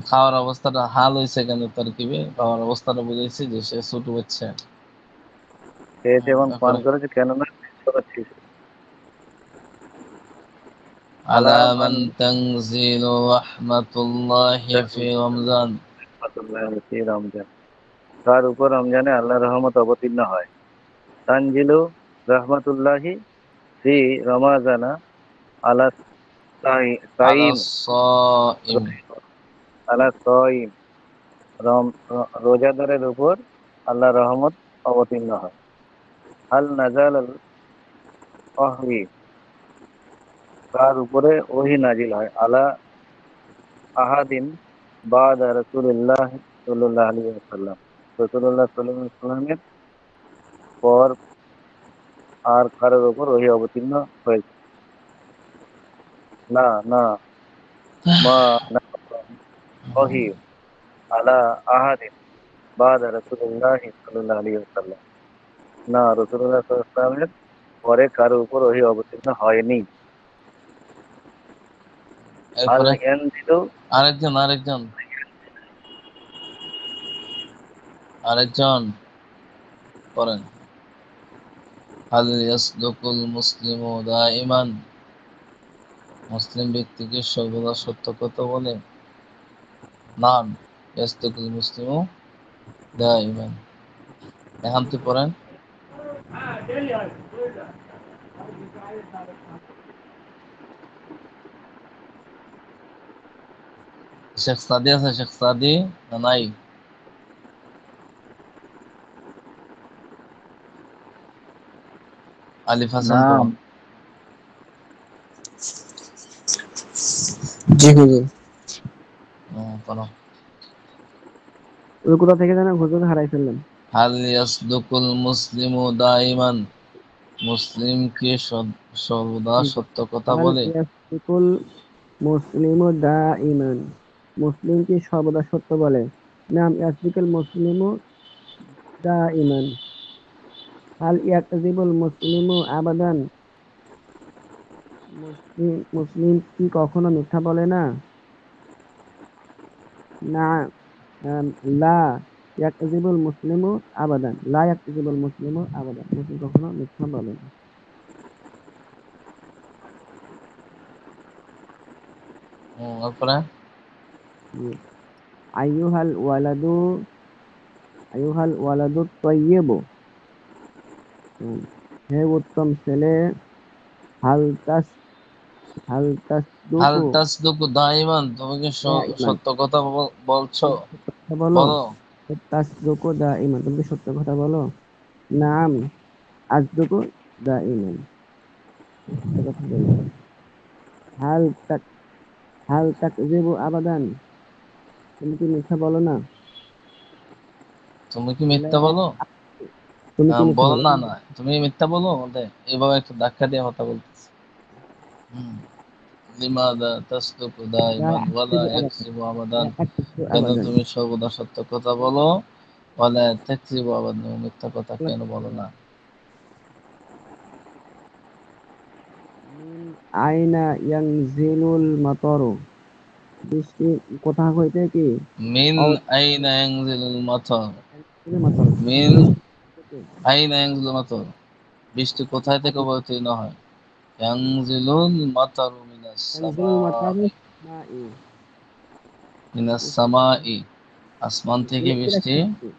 খাওয়ার অবস্থাটা হাল হইছে কেন তারকিবে, খাওয়ার অবস্থাটা বুঝাইছে যে সে ছোট বাচ্চা। খেয়েছে এবং পান তারপরে করেছে কেননা ছোট ছিল। আলা আলামান মান তানজিলু রাহমাতুল্লাহি ফি রমজান। রমজান, তার উপর রমজানে আল্লাহ রহমত অবতীর্ণ হয়। তানজিলু রহমতুল্লাহি ফি রমাজানা আলা আলা সাইম, সাইম। আলা সাইম, রোজাদারের উপর আল্লাহ রহমত অবতীর্ণ হয়। আল নাজাল আল ওয়াহী, তার উপরে ওহী নাজিল হয়। আলা আহাদিন বাদা রাসূলুল্লাহ সাল্লাল্লাহু আলাইহি ওয়াসাল্লাম, রাসূলুল্লাহ সাল্লাল্লাহু আলাইহি ওয়াসাল্লামের পর আর কারোর উপর ওহী অবতীর্ণ হয়েছে না। না, মা না, ওহী আলা আহাদিন বাদা রাসূলুল্লাহ সাল্লাল্লাহু আলাইহি ওয়াসাল্লাম, না, রাসূলুল্লাহ সাল্লাল্লাহু আলাইহি ওয়াসাল্লামের পরে কারোর উপর ওহী অবতীর্ণ হয়নি। আল এরপরে ইয়ানজিলু, আরেকজন, আরেকজন, আরেকজন পড়েন। হাল ইয়াসদুকুল মুসলিমু দাইমান, মুসলিম ব্যক্তি কি সর্বদা সত্য কথা বলে? নাম ইয়াসদুকুল মুসলিমু দাইমান। এখন তুই পড়েন। শেখ সাদি আছে, শেখ সাদি না নাই? আলিফ হাসান নাম, পড়েন। জি হুজুর। পড়ো। ওই কোথা থেকে যেন হুজুর হারাই ফেললেন। হাল ইয়াসদুকুল মুসলিমু দাইমান, মুসলিম কি সর্বদা সত্য কথা হাল বলে? ইয়াসদিকুল মুসলিমু দাইমান, মুসলিম কি সর্বদা সত্য বলে? নাম ইয়াসদিকুল মুসলিমু দাইমান। হাল ইয়াকযিবুল মুসলিমু আবাদান, মুসলিম কি কখনো মিথ্যা বলে না? না, লা ইয়াকযিবুল মুসলিমু আবাদান, লা ইয়াকযিবুল মুসলিমু আবাদান, মুসলিম কখনো মিথ্যা বলে না। তারপরে জি। আইয়ুহাল ওয়ালাদু, আইয়ুহাল ওয়ালাদু তাইয়্যিবু, হে উত্তম ছেলে, হাল তাস হাল হাল তাসদুকু তাসদুকু দাইমান, তুমি কি দাইমান, সত্য কথা বলছো? তুমি সত্য কথা বলো? বলো। তাসদুকু দাইমান, তুমি কি সত্য কথা বলো? নাম আসদুকু দাইমান, সত্য কথা বলো। হাল তাক হাল তাকযিবু আবাদান, তুমি কি মিথ্যা বলো না? তুমি কি বলে, মিথ্যা বলো? তুমি কি মিথ্যা বলো বলো না, না? না তুমি মিথ্যা বলো বলতে, এভাবে একটু ধাক্কা দিয়ে কথা বলতেছি। লিমাদা তাসদুকু লা দাইমান ওয়ালা আকযিবু আবাদান, ইয়াকযিবু লা আবাদান, আকযিবু কেন আবাদান। তুমি সর্বদা সত্য কথা বলো? ওয়ালা তাকযিবু আবাদান, মিথ্যা কথা কেন বলো না? মিন আইনা ইয়ানজিলুল মাতারু, বৃষ্টি কোথা হইতে কি মিন আইনা ইয়ানজিলুল মাতার, মাতার, মিন বৃষ্টি থেকে, আইনা ইয়ানজিলুল মাতার, বৃষ্টি কোথায় থেকে অবতীর্ণ হয়? ইয়ানজিলুল মাতারু মিনাস ইয়ানজিলুল মাতারু সামাই, মাই মিনাস সামাই, আসমান থেকে ইলা বৃষ্টি সামাই।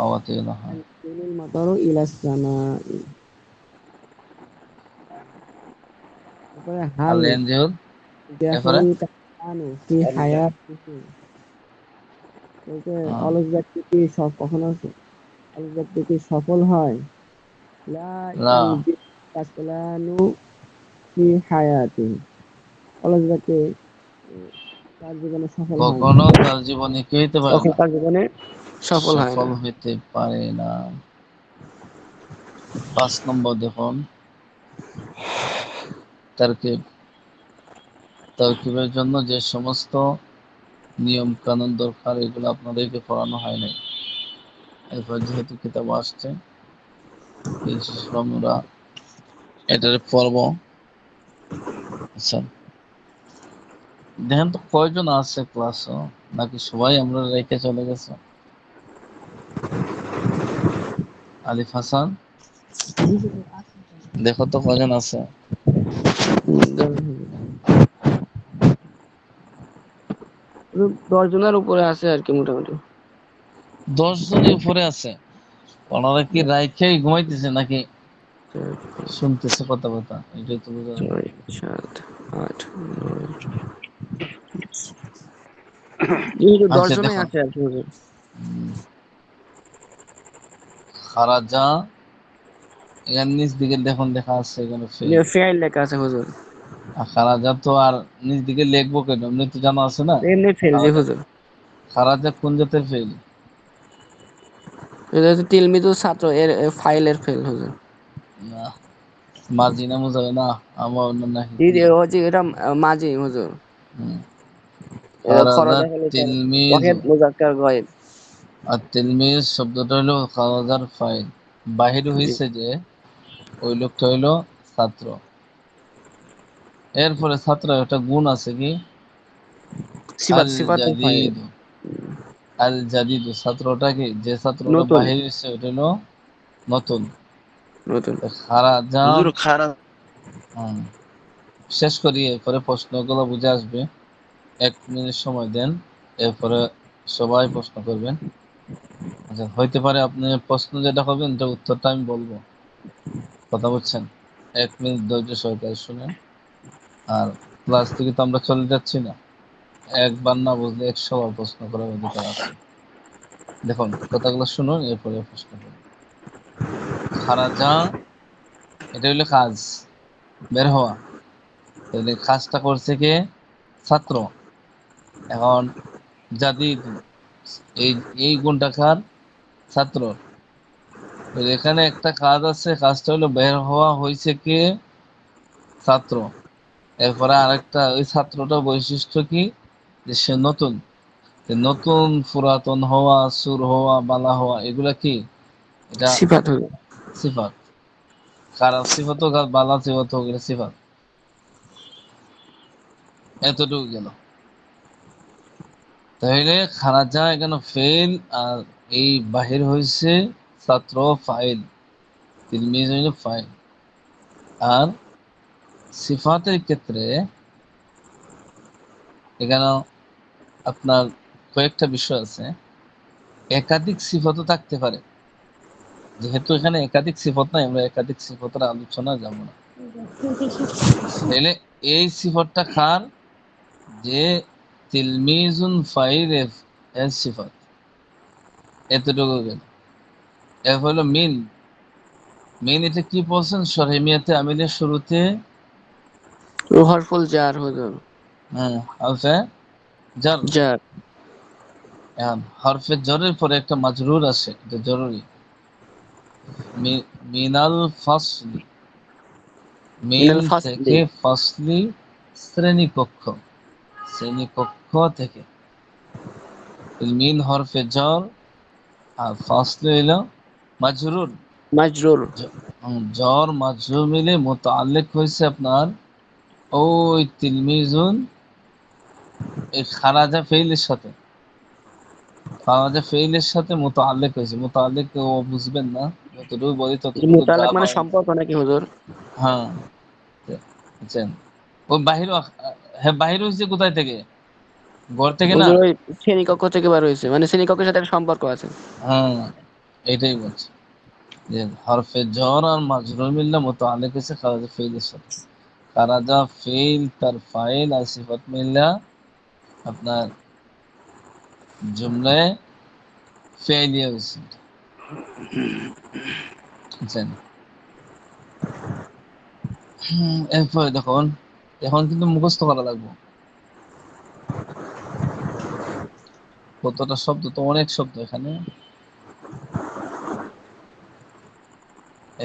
অবতীর্ণ হয়। ইয়ানজিলুল মাতারু ইলাস সামাই। তারপরে হাল আল ইয়ানজিল, এরপরে ইয়াফাউল কানু ফি হায়াতিহি। বলতে অলস ব্যক্তি কি কখনো অলস ব্যক্তি কি সফল হয়? লা লা, ইয়ানজিল কাসলানু ফি হায়াতিহি। অলস ব্যক্তি তার জীবনে সফল হয় না। কখনো তার জীবনে কি হইতে পারে কখন না, তার জীবনে সফল হয় না। সফল হইতে পারে না। 5 নম্বর দেখুন, তারকিব। তারকিবের জন্য যে সমস্ত নিয়ম কানুন দরকার এগুলো আপনাদেরকে পড়ানো হয় নাই। এরপর যেহেতু কিতাব আসছে, ইনশাআল্লাহ আমরা এটারে পড়ব। আচ্ছা, দেখেন তো কয়জন আছে ক্লাসে, নাকি সবাই আমরা রেখে চলে গেছে? আলিফ হাসান, দেখো তো কয়জন আছে। 10 জনের উপরে আছে আর কি মোটামুটি। 10 জনের উপরে আছে। ওনারা কি রাইখেই ঘুমাইতেছে নাকি শুনতেছে কথাবার্তা? এটাই তো বোঝা যায় না। 6, 7, 8, 9। যেহেতু 10 আচ্ছা জনই দেখুন, আছে আর কি হুজুর। খারাজা, এখানে নিচ দিকে দেখুন লেখা আছে এখানে যে ফেল। ফেল লেখা আছে হুজুর। আর খারাজা তো আর নিচ দিকে লিখবো কেন, এমনি তো জানা আছে না। এমনি ফেল যে খারাজা, হুজুর। খারাজা কোন জাতের ফেল? এটা হচ্ছে তিলমিজু ছাত্র এর ফাইলের ফেল হুজুর। না, মাঝি না মুজাবে না, আমার অন্য নাকি দিদি কুল্লা। হচ্ছে এটা মাঝি হুজুর। হুম। এটা খারাজা খরজা হলো তার তিলমিজু, ওয়াহিদ মুজাক্কার গায়েব। আর তিলমিজ শব্দটা হলো খারাজার ফাইল। বাহির জি। হয়েছে যে ওই লোকটা হইলো ছাত্র। এরপরে ছাত্র একটা গুণ আছে কি, আল সিফাতুল ফাইল। জাদিদ, আল জাদিদ ছাত্রটা কি, যে ছাত্রটা নতুন বাহির হয়েছে ওটা হলো নতুন। নতুন। খারাজা, হুজুর খারাপ। শেষ করি, এরপরে প্রশ্নগুলো বুঝে আসবে। 1 মিনিট সময় দেন, এরপরে সবাই প্রশ্ন করবেন। আচ্ছা, হইতে পারে আপনি প্রশ্ন যেটা করবেন এটা উত্তরটা আমি বলবো, কথা বুঝছেন? 1 মিনিট ধৈর্য সহকারে শুনেন। আর ক্লাস থেকে তো আমরা চলে যাচ্ছি না, একবার না বুঝলে 100 বার প্রশ্ন করার অধিকার আছে। দেখুন কথাগুলো শুনুন, এরপরে প্রশ্ন করুন। খারাজা, এটা হইলো কাজ, বের হওয়া। তাহলে কাজটা করছে কে? ছাত্র। এখন জাদিদ, এই এই গুণটা কার? ছাত্র। এখানে একটা কাজ আছে, কাজটা হলো বের হওয়া, হয়েছে কে? ছাত্র। এরপরে আরেকটা, ওই ছাত্রটা বৈশিষ্ট্য কি, যে সে নতুন। নতুন, পুরাতন হওয়া, সুর হওয়া, বালা হওয়া, এগুলা কি? এটা সিফাত হুজুর। সিফাত। খারাপ সিফাত হোক আর বালা সিফাত হোক, এটা সিফাত। এতটুকু গেল। তাহলে খারাজা এখানে ফেল, আর এই বাহির হয়েছে ছাত্র ফাইল, তিলমিজ হইল ফাইল। আর সিফাতের ক্ষেত্রে এখানে আপনার কয়েকটা বিষয় আছে। একাধিক সিফাতও থাকতে পারে, যেহেতু এখানে একাধিক সিফত নাই, আমরা একাধিক সিফতের আলোচনা যাব না। তাহলে এই সিফতটা কার? যে তিলমিজুন ফাইল এর সিফত। এতটুকু গেল। এর হলো মিন। মিন এটা কি বলছেন? সরহেমিয়াতে আমিলের শুরুতে হরফুল জার হুজুর। হরফে জার। জার। এখন হরফে জরের পরে একটা মাজরুর আছে, এটা জরুরি। মিনাল ফাসলি, মিন মিনাল ফাসলি। থেকে ফাসলি, শ্রেণীকক্ষ, শ্রেণীকক্ষ থেকে। মিন হরফে জর, আর ফাসলি হইল মাজরুর। মাজরুর। জর মাজরুর মিলে মুতাআল্লিক হয়েছে আপনার ওই তিলমিজুন, এই খারাজা ফেইলের সাথে। খারাজা ফেইলের সাথে মুতাআল্লিক হয়েছে। মুতাআল্লিক ও বুঝবেন না, যতটুকু বলি ততটুকু যা মুতাল্লাক মানে পারেন। সম্পর্ক নাকি হুজুর? হ্যাঁ, বুঝছেন? ও বাহির হ্যাঁ বাহির হয়েছে কোথায় থেকে? ঘর থেকে না? হুজুর ওই শ্রেণীকক্ষ থেকে বার হয়েছে, মানে শ্রেণীকক্ষের সাথে একটা সম্পর্ক আছে। হ্যাঁ এটাই বলছি যে হরফে জর আর মাজরুর মিললে মুতাআল্লিক হইছে খারাজা ফিইলের সাথে। খারাজা ফিইল তার ফাইল আর সিফাত মিললা আপনার জুমলায় ফেইলিয়া হইছে। বুঝছেন? এরপরে দেখুন, এখন কিন্তু মুখস্থ করা লাগবে। কতটা শব্দ, তো অনেক শব্দ এখানে।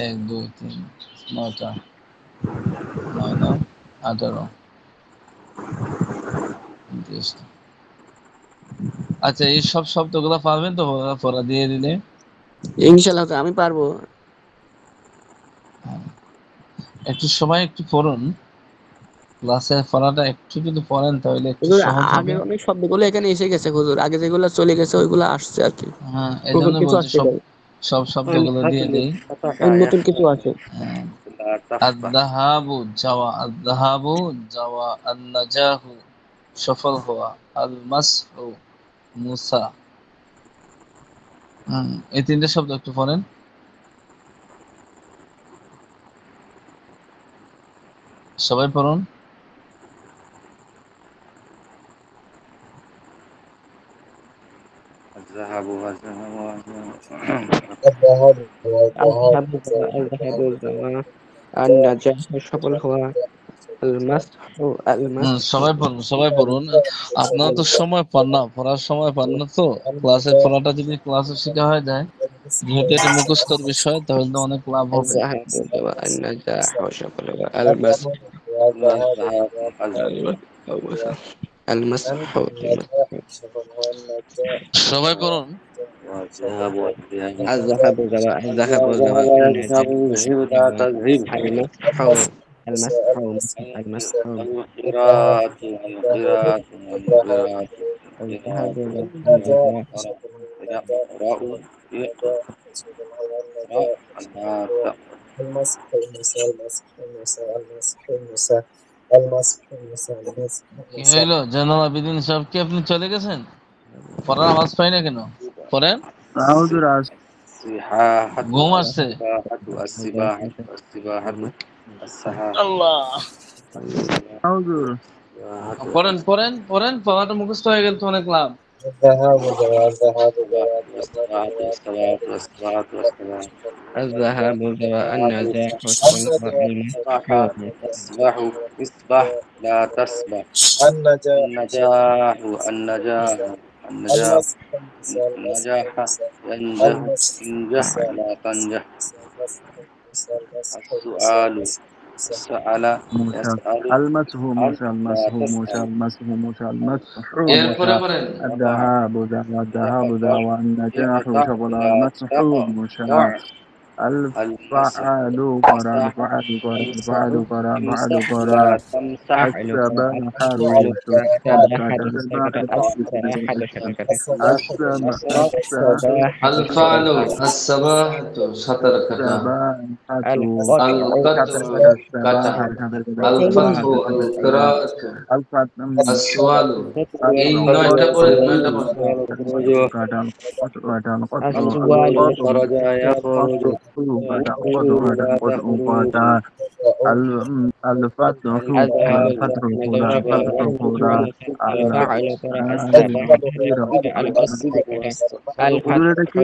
1 2 3 9টা 9 9 18 29টা। আচ্ছা এই সব শব্দগুলো পারবেন তো পড়া দিয়ে দিলে? ইনশাআল্লাহ আমি পারবো। একটু সময় একটু পড়ুন, ক্লাসের পড়াটা একটু যদি পড়েন তাহলে একটু হুজুর সহজ হবে। আগের অনেক শব্দগুলো এখানে এসে গেছে হুজুর, আগে যেগুলো চলে গেছে ওইগুলো আসছে আর কি। হ্যাঁ এই নতুন জন্য কিছু বলছি আসছে সব এটাই। সব শব্দগুলো দিয়ে দিই। নতুন কিছু আছে। আদ-দাহাবু যাওয়া, আদ-দাহাবু যাওয়া, আন-নাজাহু সফল হওয়া, আল-মাসহু মুসা। এই তিনটে শব্দ একটু পড়েন। সবাই পড়ুন। الذهاب والذهاب আযহাবু যাওয়া, আযহাবু যাওয়া, আন-নাজাহ সফল হওয়া, আল-মাসহু সবাই পড়ুন, সবাই পড়ুন। আপনারা তো সময় পান না, পড়ার সময় পান না তো। ক্লাসের পড়াটা যদি ক্লাসে শেখা হয়ে যায়, যেহেতু এটা মুখস্থর বিষয়, তাহলে তো অনেক লাভ হবে। আয-যাহাবু যাওয়া, আন-নাজাহ সফল হওয়া, আল-মাসহু والذهاب আল-মাসহু সবাই পড়ুন। আয-যাহাবু যাওয়া, আয-যাহাবু যাওয়া, আন-নাজাহ সফল হওয়া, আল-মাসহু আল-মাসহু আল-মাসহু আয-যাহাবু যাওয়া, আন-নাজাহ المسح المساء المسح المساء المسح المساء المسح المساء المسح কি المساء হইলো জয়নুল আবেদিন সাহেব, কি আপনি চলে গেছেন? পড়ার আওয়াজ পাই না কেন? পড়েন। হুজুর আজ ঘুম আসছে? আল্লাহ। হুজুর পড়েন পড়েন পড়েন, পড়াটা মুখস্থ হয়ে গেল তো অনেক লাভ। الذهاب جواب الذهاب جواب الذهاب جواب الذهاب আয-যাহাবু যাওয়া, আন-নাজাহ সফল হওয়া, النجاح المسح المساء المسح المساء المسح المساء المسح المساء المسح المساء المسح موسى المسح موسى المسح موسى المسح موسى المسح এরপরে موسى পড়েন الذهاب ذا الذهاب ذا والنجاح شغل المسح موسى الفعل قرى الفعل قرى الفعل قرى الفعل قرى السباح روش আল ফাআলু আস-সাবাহাতু সাতার কাটা, السباحة আল কাতউ কাটা, আল ফাতহু আল কিরাআতু, আস-সুআলু। এই নয়টা পড়েন, নয়টা পড়েন। আয-যাওয়ালু الفتح আয-যাহাবু যাওয়া, আন-নাজাহ সফল হওয়া, আল-ফা'লু করা, আস-সাবাহ আল-কাসর কাটা, আল-ফাতহু করা, القراءة নাকি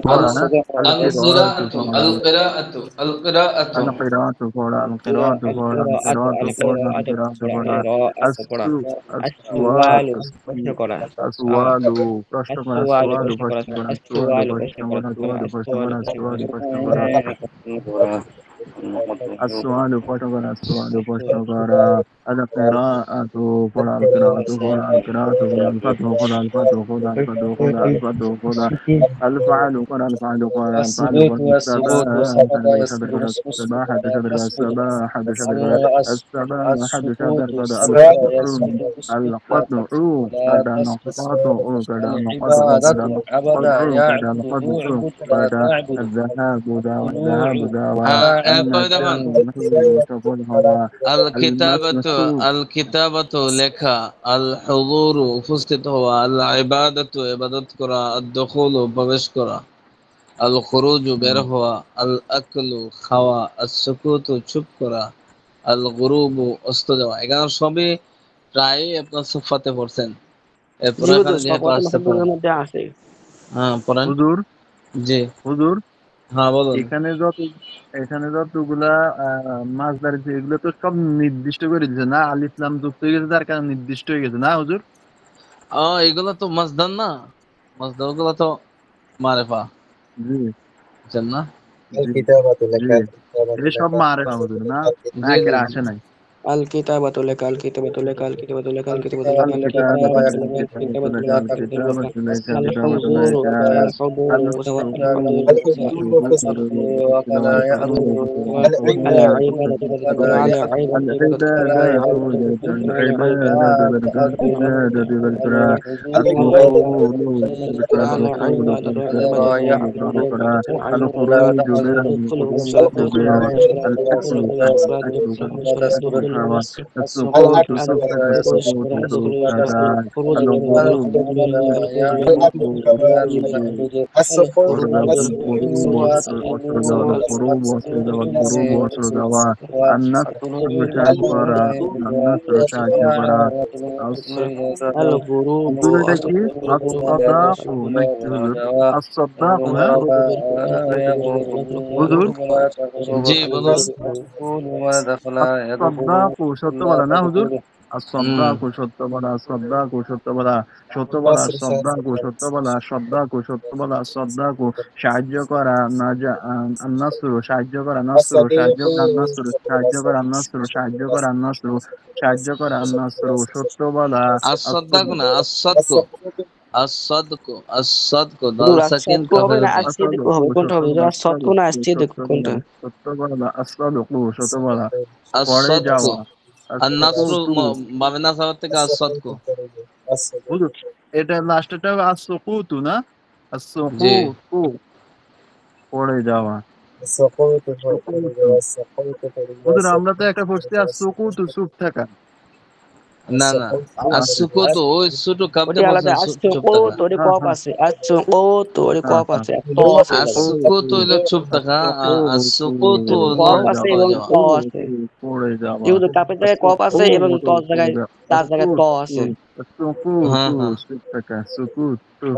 পড়া না আল কিরাআতু আল কিরাআতু আল কিরাআতু। القراءة فورا القراءة فورا القراءة فورا القراءة فورا السؤال প্রশ্ন করা, السؤال প্রশ্ন করা আস-সুআলু السؤال প্রশ্ন করা, প্রশ্ন করা السؤال আস-সুআলু প্রশ্ন প্রশ্ন করা, করা السؤال প্রশ্ন আস-সুআলু করা প্রশ্ন السؤال করা, প্রশ্ন করা السؤال প্রশ্ন করা السؤال প্রশ্ন করা القراءة فورا القراءة فورا القراءة فورا الفتح فورا الفتح فورا الفتح فورا الفتح فورا الفعل قرأ الفعل قرأ الفعل قرأ السباحة شدر السباحة شدر السباحة شدر قرأ القطع قرأ القطع قرأ القطع قرأ القطع قرأ القطع قرأ الذهاب ذا والذهاب ذا এরপরে দেখুন সফল হওয়া আল আল কিতাবাতু মাসু আল কিতাবাতু লেখা, আল হুযুরু উপস্থিত হওয়া, আল ইবাদাতু ইবাদত করা, আদ দুখুলু প্রবেশ করা, আল খুরুজু বের হওয়া, আল আকলু খাওয়া, আস সুকুতু চুপ করা, আল গুরুবু অস্ত যাওয়া। এখানে সবই প্রায় আপনার সুফাতে পড়ছেন। এরপরে জি এখানে হুজুর, সব যেহেতু অত আসছে পড়েন। মাসাদুরের মধ্যে আছে। হ্যাঁ পড়েন। হুজুর জি হুজুর হ্যাঁ বলুন। এখানে যতগুলা মাছদার আছে এগুলো তো সব নির্দিষ্ট করে দিয়েছে না, আল ইসলাম যুক্ত হয়ে গেছে তার কারণে নির্দিষ্ট হয়ে গেছে না হুজুর? এগুলো তো মাসদার না, মাসদার গুলো তো মারেফা, জি বুঝছেন না? জি জি এটা সব মারে হুজুর না, না জি জি একেবারে জি। আসে নাই। আল কিতাবাতু লেখা, আল কিতাবাতু লেখা, আল কিতাবাতু লেখা, আল কিতাবাতু লেখা, আল আল কিতাবাতু কিতাবাতু লেখা, লেখা, আল আল কিতাবাতু কিতাবাতু লেখা, লেখা, আল আল কিতাবাতু লেখা, কিতাবাতু লেখা, আল কিতাবাতু হুজুরু লেখা, আল হুজুরু আল অথবা আল সুকুরু হুজুরু সুকুরু على عبادة على আল عبادة ইবাদাতু আল ইবাদাতু আল দুখুলু আল দুখুলু প্রবেশ করা, আল খুরুজু বের হওয়া, আল আকলু খাওয়া, السقوط سكتك السقوط سكتك الغروب الغروب وصل دوا النصر شاجبرا النصر شاجبرا الغروب হুজুর এটা কি আসসাদাকু নাকি হুজুর? আসসাদাকু হ্যাঁ হুজুর, জি বলুন। আসসাদাকু সত্য বলা না হুজুর? হুম। আসসাদাকু সত্য বলা, আসসাদাকু সত্য বলা, সত্য বলা, আসসাদাকু সত্য বলা, আসসাদাকু সত্য বলা, আসসাদাকু সাহায্য করা, আন-নাসরু সাহায্য করা, নাসরু সাহায্য করা, নাসরু সাহায্য করা, নাসরু সাহায্য করা, নাসরু সাহায্য করা, নাসরু সত্য বলা, আসসাদাকু না, আসসাদকু, আসসাদকু, আসসাদকু দাল হুজুর সাকিন আসাদকু হবে কাফের না উপর। আসিদকু হবে, কোনটা হবে হুজুর? আসাদকু না আসিদকু কোনটা? সত্য বলা, আসসাদকু সত্য বলা, পড়ে আসসাদকু যাওয়া, আর নাসরু আসসাদকু বাবে নাসাবার থেকে আসসাদকু। হুজুর এটা লাস্টটা আসসাকুতু না, জি আসসাকুতু পড়ে যাওয়া, সুকুতু হুজুর আমরা তো একটা পড়ছি আসসাকুতু চুপ থাকা। না না, আসসুকুতু ওই ছোট কাপটা ওটি আলাদা। বলছেন চুপ থাকা। আসসাকুতু ওটি হ্যাঁ কফ হ্যাঁ আছে, আসসাকুতু ওটি হ্যাঁ কফ হ্যাঁ আছে, ত আছে ওই জায়গায়। আসসুকুতু হইলো চুপ থাকা, আসসুকুতু আসসাকুতু হলো কফ পড়ে আছে যাওয়া, এবং ত আছে। আসসাকুতু পড়ে জি যাওয়া, হুজুর, কাপের জায়গায় কফ আছে এবং আসসাকুতু তর পড়ে জায়গায় যাওয়া, তার জায়গায় ত আসসাকুতু আছে। আসসাকুতু হ্যাঁ হ্যাঁ। চুপ থাকা, সুকুতু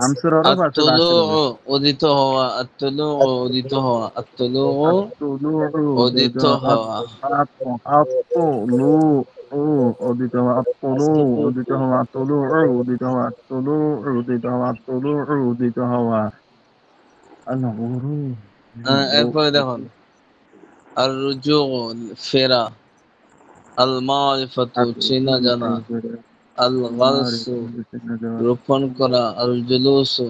হামসুর আরব আছে আত্তুলু আসে হুজুর। উদিত হওয়া, আত্তুলু উদিত হওয়া, আত্তুলু الطلوع উদিত إذا হওয়া। الطلوع أديتها الطلوع أديتها الطلوع أديتها الطلوع أديتها الطلوع أديتها الغروب এরপরে দেখুন আর রুজু ফেরা, আল মারিফাতু চিনা জানা, আল গালসু রোপণ করা, আল জুলুসু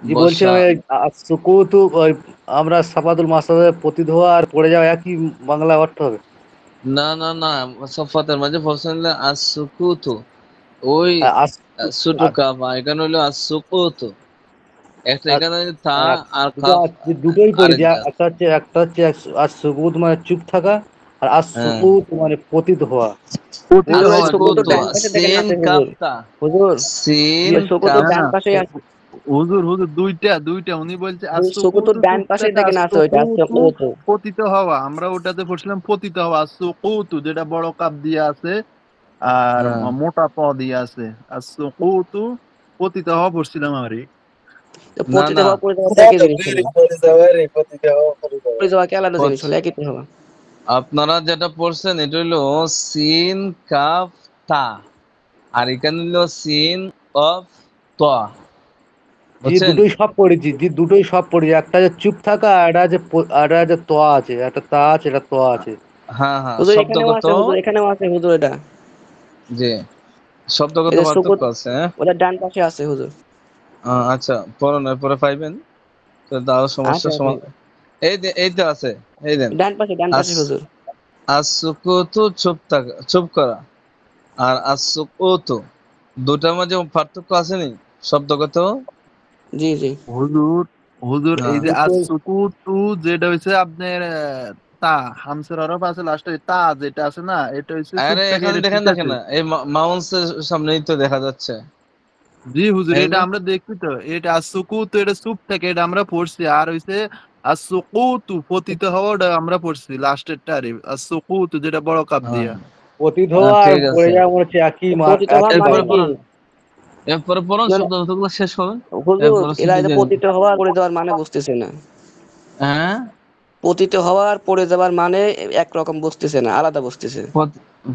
জি বসা। বলছিলাম সুকুতু আমরা সাফাতুল মাসাদের পতিত হওয়া আর পড়ে যাওয়া একই বাংলা অর্থ হবে। না না না, সফাতের মাঝে ফসল আসুকুতু ওই আ- আস- ছোট আ- কাফা, এখানে হলো আসুকুতু। একটা আ- এখানে তা আ- আর দুটো কাফ দুটোই পড়ি আরেক যে জাত। একটা হচ্ছে আর সুকুত মানে চুপ থাকা, আর আর হ্যাঁ সুকুত মানে পতিত হওয়া। পতিত হুজুর এই হওয়া কি সুকুতুর আসুকুতু ডান হুজুর? পাশে দেখেন সিন আছে হুজুর। কাফতা, হুজুর সিন এই সুকুতুর কাফ। না ডান না পাশে আছে। হুজুর হুজুর দুইটা উনি বলছে সুকুতুর আসুকুতু ডান চুপ পাশে থাকা, দেখেন আছে ওইটা আসুকুতু আসসাকুতু। পতিত হওয়া, আমরা ওটাতে পড়ছিলাম পতিত হওয়া, আসুকুতু যেটা বড় কাপ দিয়ে আছে আর হ্যাঁ মোটা প দিয়ে আছে, আসুকুতু পতিত হওয়া পড়ছিলাম আমি। তো না পতিত না, হওয়া পড়ে যাওয়া তো একই জিনিস হলো। পড়ে যাওয়া কি আলাদা জিনিস হলো? একই তো হলো। আপনারা যেটা পড়ছেন এটা হলো সিন কাফ তা, আর এখানে হলো সিন অফ ত, জি বুঝছেন? দুটোই সব পড়েছি, জি দুটোই সব পড়েছি। একটা যে চুপ থাকা, আর একটা যে ত আছে, একটা তা আছে, একটা ত আছে। হ্যাঁ হ্যাঁ, হুজুর এখানেও শব্দগত। আছে, হুজুর এখানেও আছে হুজুর এটা। জি, এই শব্দগত যে সুকুত পার্থক্য আছে হ্যাঁ। ওটার ডান পাশে আছে হুজুর। আচ্ছা পড়ানোর পরে পাইবেন, তো তাও সমস্যা আছে আছে হুজুর। এই তো আছে। এই দেন ডান আস পাশে হুজুর। আসুকুতু চুপ থাকা, চুপ করা, আর আসুকুতু দুটার মাঝে পার্থক্য আছে নি শব্দগত? জি জি। হুজুর হুজুর এই হ্যাঁ যে সুকুন আসুকুতু যেটা হচ্ছে আপনার তা হামসের হরফ আছে লাস্টে তা যেটা আছে না এটা হচ্ছে চুপ আরে থাকে এখানে এটা দেখেন ঠিক না কেন আছে। এই মাউন্সের সামনেই তো দেখা যাচ্ছে, জি হুজুর তাই এটা না? আমরা দেখছি তো এটা আসুকুতু এটা চুপ থাকে এটা আমরা পড়ছি আর হইছে আসুকুতু পতিত হওয়াটা আমরা পড়ছি লাস্টের টারে আসুকুতু যেটা বড় কাপ হ্যাঁ দিয়া। পতিত হওয়া আর ঠিক পড়ে আছে, যাওয়া মনে হচ্ছে একই পতিত হওয়া একই মানে এরপরে ধরনের। কি? পড়ুন, এরপরে পড়ুন, না, না, শব্দ অর্থগুলো শেষ করুন, হুজুর এরপরে এরা ছুটি এটা দিয়ে দিন। পতিত হওয়া আর পড়ে যাওয়ার মানে বুঝতেছে না। হ্যাঁ, পতিত হওয়া আর পড়ে যাওয়ার মানে একরকম বুঝতেছে না, আলাদা বুঝতেছে।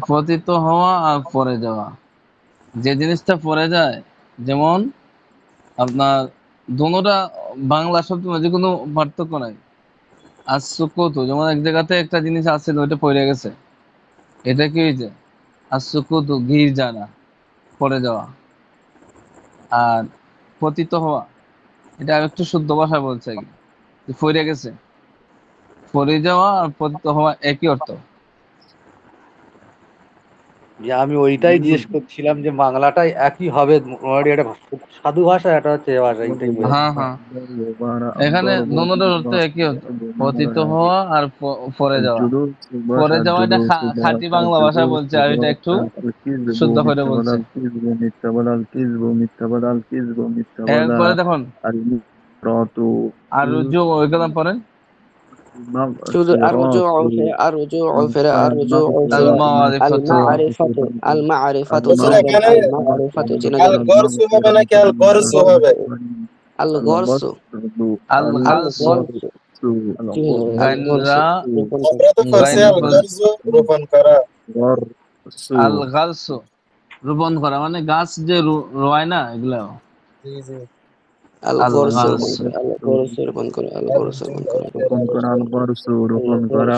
পতিত হওয়া আর পড়ে যাওয়া, যে জিনিসটা পড়ে যায়, যেমন আপনার দোনোটা বাংলা শব্দ মাঝে কোনো পার্থক্য নাই। আর সুকুতু যেমন এক জায়গাতে একটা জিনিস আছে ওইটা পড়ে গেছে, এটা কি হয়েছে? আর সুকুতু গির জানা, পড়ে যাওয়া। আর পতিত হওয়া, এটা আরেকটু শুদ্ধ ভাষায় বলছে কি, যে পড়ে গেছে। পড়ে যাওয়া আর পতিত হওয়া একই অর্থ। যে আমি ওইটাই জিজ্ঞেস করছিলাম যে বাংলাটাই একই হবে মোটামুটি একটা সাধু ভাষা এটা হচ্ছে এ ভাষা এইটাই বোঝাচ্ছি। হ্যাঁ হ্যাঁ, এখানে দোনোটার অর্থ একই অর্থ, পতিত হওয়া আর পড়ে যাওয়া। الجلوس পড়ে باشا যাওয়া এটা الجلوس খাঁটি باشا বাংলা ভাষায় الجلوس বলছে, আর এটা একটু باشا الكذب শুদ্ধ করে متبلى বলছে। الكذب متبلى الكذب متبلى الكذب متبلى এরপরে দেখুন المغفرات আর রুজু, ওই কথা পড়েন। শুধু আর রুজু المغفرات ফেরা আর রুজু ফেরা আর রুজু আল ফেরা। المغفرات আল মারিফাতু, মারিফাতু আল মারিফাতু হুজুর চেনা জানা, এখানে আল মারিফাতু চেনা আল জানা। গরসু হবে নাকি আল গরসু হবে? আল গরসু আল আল গালসু, গরসু জি হুজুর, আল গরসু গাইনরা, রোপণ করা। আমরা তো করছি গাইন আল গরসু রোপণ করা। আল গালসু রোপণ করা, মানে গাছ যে রোয় না এগুলো। জি জি। আল আল গরসু রোপণ গালসু, করা, আল গরসু রোপণ করা, আল আল গরসু রোপণ করা, রোপণ করা আল গরসু আল রোপণ করা গরসু রোপণ করা,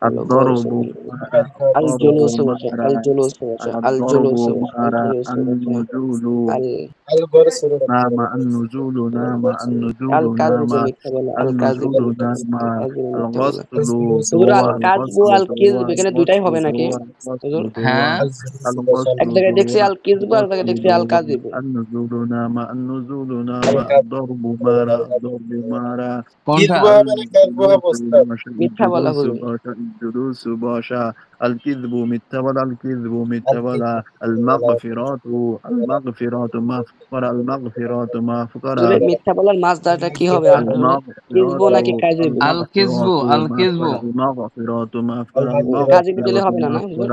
আল গরসু الضرب রোপণ করা। মারা আল الضرب জুলুসু বাচা, মারা আল জুলুসু বাচা, আল الضرب জুলুসু বাচা, আল মারা জুলুসু বাচা। النزول আল আল গরসু রোপণ نام করা। النزول আল نام গরসু النزول আল نام কাযিবু মিথ্যা বলা, আল কাযিবু النزول মিথ্যা বলা, نام আল কাযিবু মিথ্যা বলা। الغسل হুজুর هو আল কাযবু الغسل আল هو কিযব এখানে দুইটাই الغسل হবে নাকি? هو হুজুর الغسل هو হ্যাঁ। আল জুলুসু বসাল। الغسل এক জায়গায় هو দেখছি আল কিযবু আর এক জায়গায় الغسل দেখছি আল هو কাযিবু। النزول نام النزول نام আল কাদ الضرب مارا الضرب مارا কোনটা? কিযবু হবে না কাযবু হবে الجلوس ওস্তাদ? باشا মিথ্যা বলা الجلوس হুজুর। باشا الجلوس باشا الكذب متبلا الكذب আল متبلا কিযবু বলা। المغفرات المغفرات ما فقر المغفرات ما فقر হুজুর এই মিথ্যা বলার মাসদারটা কি হবে আরবি হলে? কিযবু المغفرات নাকি কাযিবু? আল কিজবু, المغفرات আল ما কিজবু, فقر المغفرات ما আল فقر মাগফিরাত কাযিবু দিলে المغفرات হবে না ما না হুজুর? فقر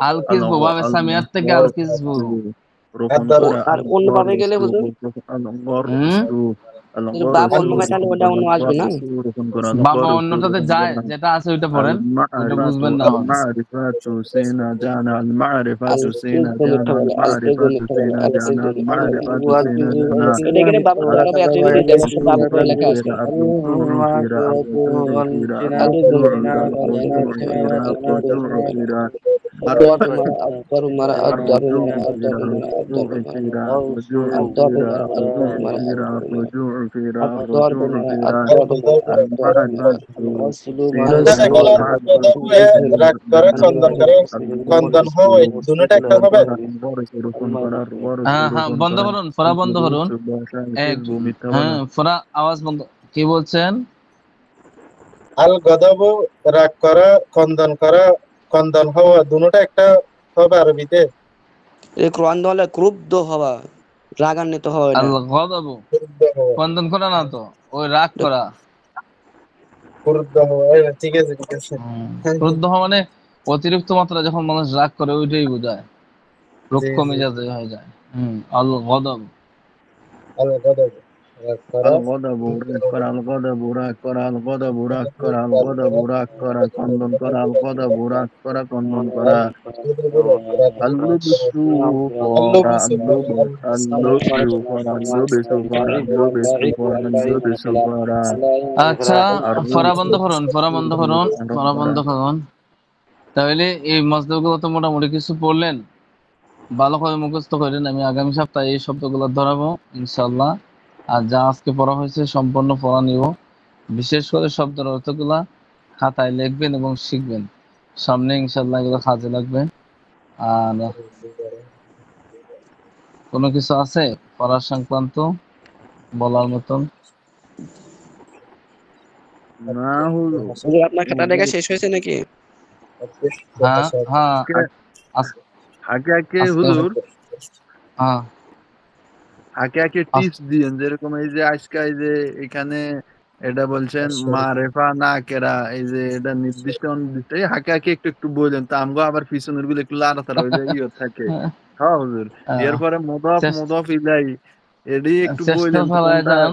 আল কিজবু বাবে সামিয়াত থেকে আল কিজবু। ركن আদ-দারব। قرأ আর অন্য ভাবে গেলে الغرس হুজুর? হুম, হুজুর বাবা আল অন্য ভাবে الغرس তাহলে ওটা অন্য আসবে না? ركن قرأ বাবা الغرس অন্যটাতে ركن যায়, قرأ যেটা আছে ওইটা পড়েন, ওইটা المعرفة বুঝবেন না হন। المعرفة سينا جانا المعرفة আল سينا কিযবু মিথ্যা جانا বলা, আল কিযবু المعرفة মিথ্যা বলা, سينا আল جانا কিযবু মিথ্যা বলা, আল المعرفة কিযবু سينا মিথ্যা বলা। جانا এটা এখানে বাবুর আরবে অ্যাট্রিবিউট দিতে হবে, শুধু বাবু করে লেখা আছে। الرجوع আল কিযবু মিথ্যা فيرا বলা, আল কিযবু الرجوع মিথ্যা বলা, فيرا আল কিযবু الرجوع মিথ্যা বলা। فيرا الضرب مرة الضرب مرة الضرب الرجوع مرة فيرا الضرب مرة الضرب الرجوع مرة فيرا الرجوع الضرب فيرا مرة الضرب الرجوع مرة فيرا الضرب مرة الرجوع فيرا الضرب الرجوع مرة فيرا الضرب مرة الضرب مرة المعرفة الغسل مرة سينا ওস্তাদ السوء এগুলা المعرفة গদব হয়ে الجهل রাগ করে খন্দন করে খন্দন الغرس হয় দুটোটা একটা হবে। الغرس ركن قرار الغرس হ্যাঁ হ্যাঁ, ركن বন্ধ قرار করুন, ফরা বন্ধ করুন। الجلوس باشا এক, الكذب হ্যাঁ, متبلى ফরা আওয়াজ বন্ধ। কি বলছেন? আল গদব রাগ করা, খন্দন হওয়া দুটোটা একটা হবে আরবিতে। এই ক্রন্দ হলে ক্রুব্ধ হওয়া, রাগান্বিত হওয়া আল এটা। গদাবু, ক্রুদ্ধ হওয়া, কন্দন করা না তো, ওই রাগ করা। ক্রুদ্ধ হওয়া। ঠিক আছে ঠিক আছে। ক্রুদ্ধ হওয়া মানে অতিরিক্ত মাত্রা যখন মানুষ রাগ করে ওইটাই বোঝায়, জি রুক্ষ জি। মেজাজে হয়ে যায়। আল গদব। আল গদব রাগ করা, الغضب راكر الغضب راكر الغضب راكر الغضب راكر كندن كر الغضب راكر كندن كر اللبس فور اللبس اللبس فور اللبس فور اللبس فور اللبس فور আচ্ছা, ফরা الروس বন্ধ করুন, ফরা বন্ধ করুন, ফরা বন্ধ করুন। তাহলে এই মসজিদগুলো তো মোটামুটি কিছু পড়লেন, ভালো করে মুখস্থ করেন। আমি আগামী সপ্তাহে এই শব্দগুলো ধরাবো ইনশাল্লাহ। আর যা আজকে পড়া হয়েছে সম্পূর্ণ পড়া নিব, বিশেষ করে শব্দের অর্থগুলা খাতায় লিখবেন এবং শিখবেন। সামনে ইনশাল্লাহ এগুলো কাজে লাগবে। আর কোনো কিছু আছে পড়ার সংক্রান্ত বলার মতন? না হুজুর, হুজুর আপনার খাতা লেখা হুজুর শেষ হয়েছে নাকি? হ্যাঁ হ্যাঁ আজকে আগে আজকে হুজুর হ্যাঁ আগে টিপস দিয়েন, যেরকম এই যে আজকে এই যে এখানে এটা বলছেন মারেফা না কেরা, এই যে এটা নির্দিষ্ট অনির্দিষ্ট, এই হাকে একটু একটু বললেন তো আমগো আবার পিছনের গুলো একটু লাড়াতাড়া হয়ে যায় থাকে। হ্যাঁ হুজুর, এরপরে মদফ ইলাই এডি একটু চেষ্টা বললেন তো ফেলায় কোনটা। যান।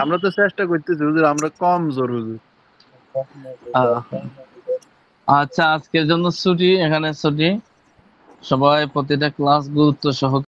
আমরা তো চেষ্টা করতেছি হুজুর, আমরা কম জোর হুজুর। আচ্ছা, আজকের জন্য ছুটি, এখানে ছুটি। সবাই প্রতিটা ক্লাস গুরুত্ব সহ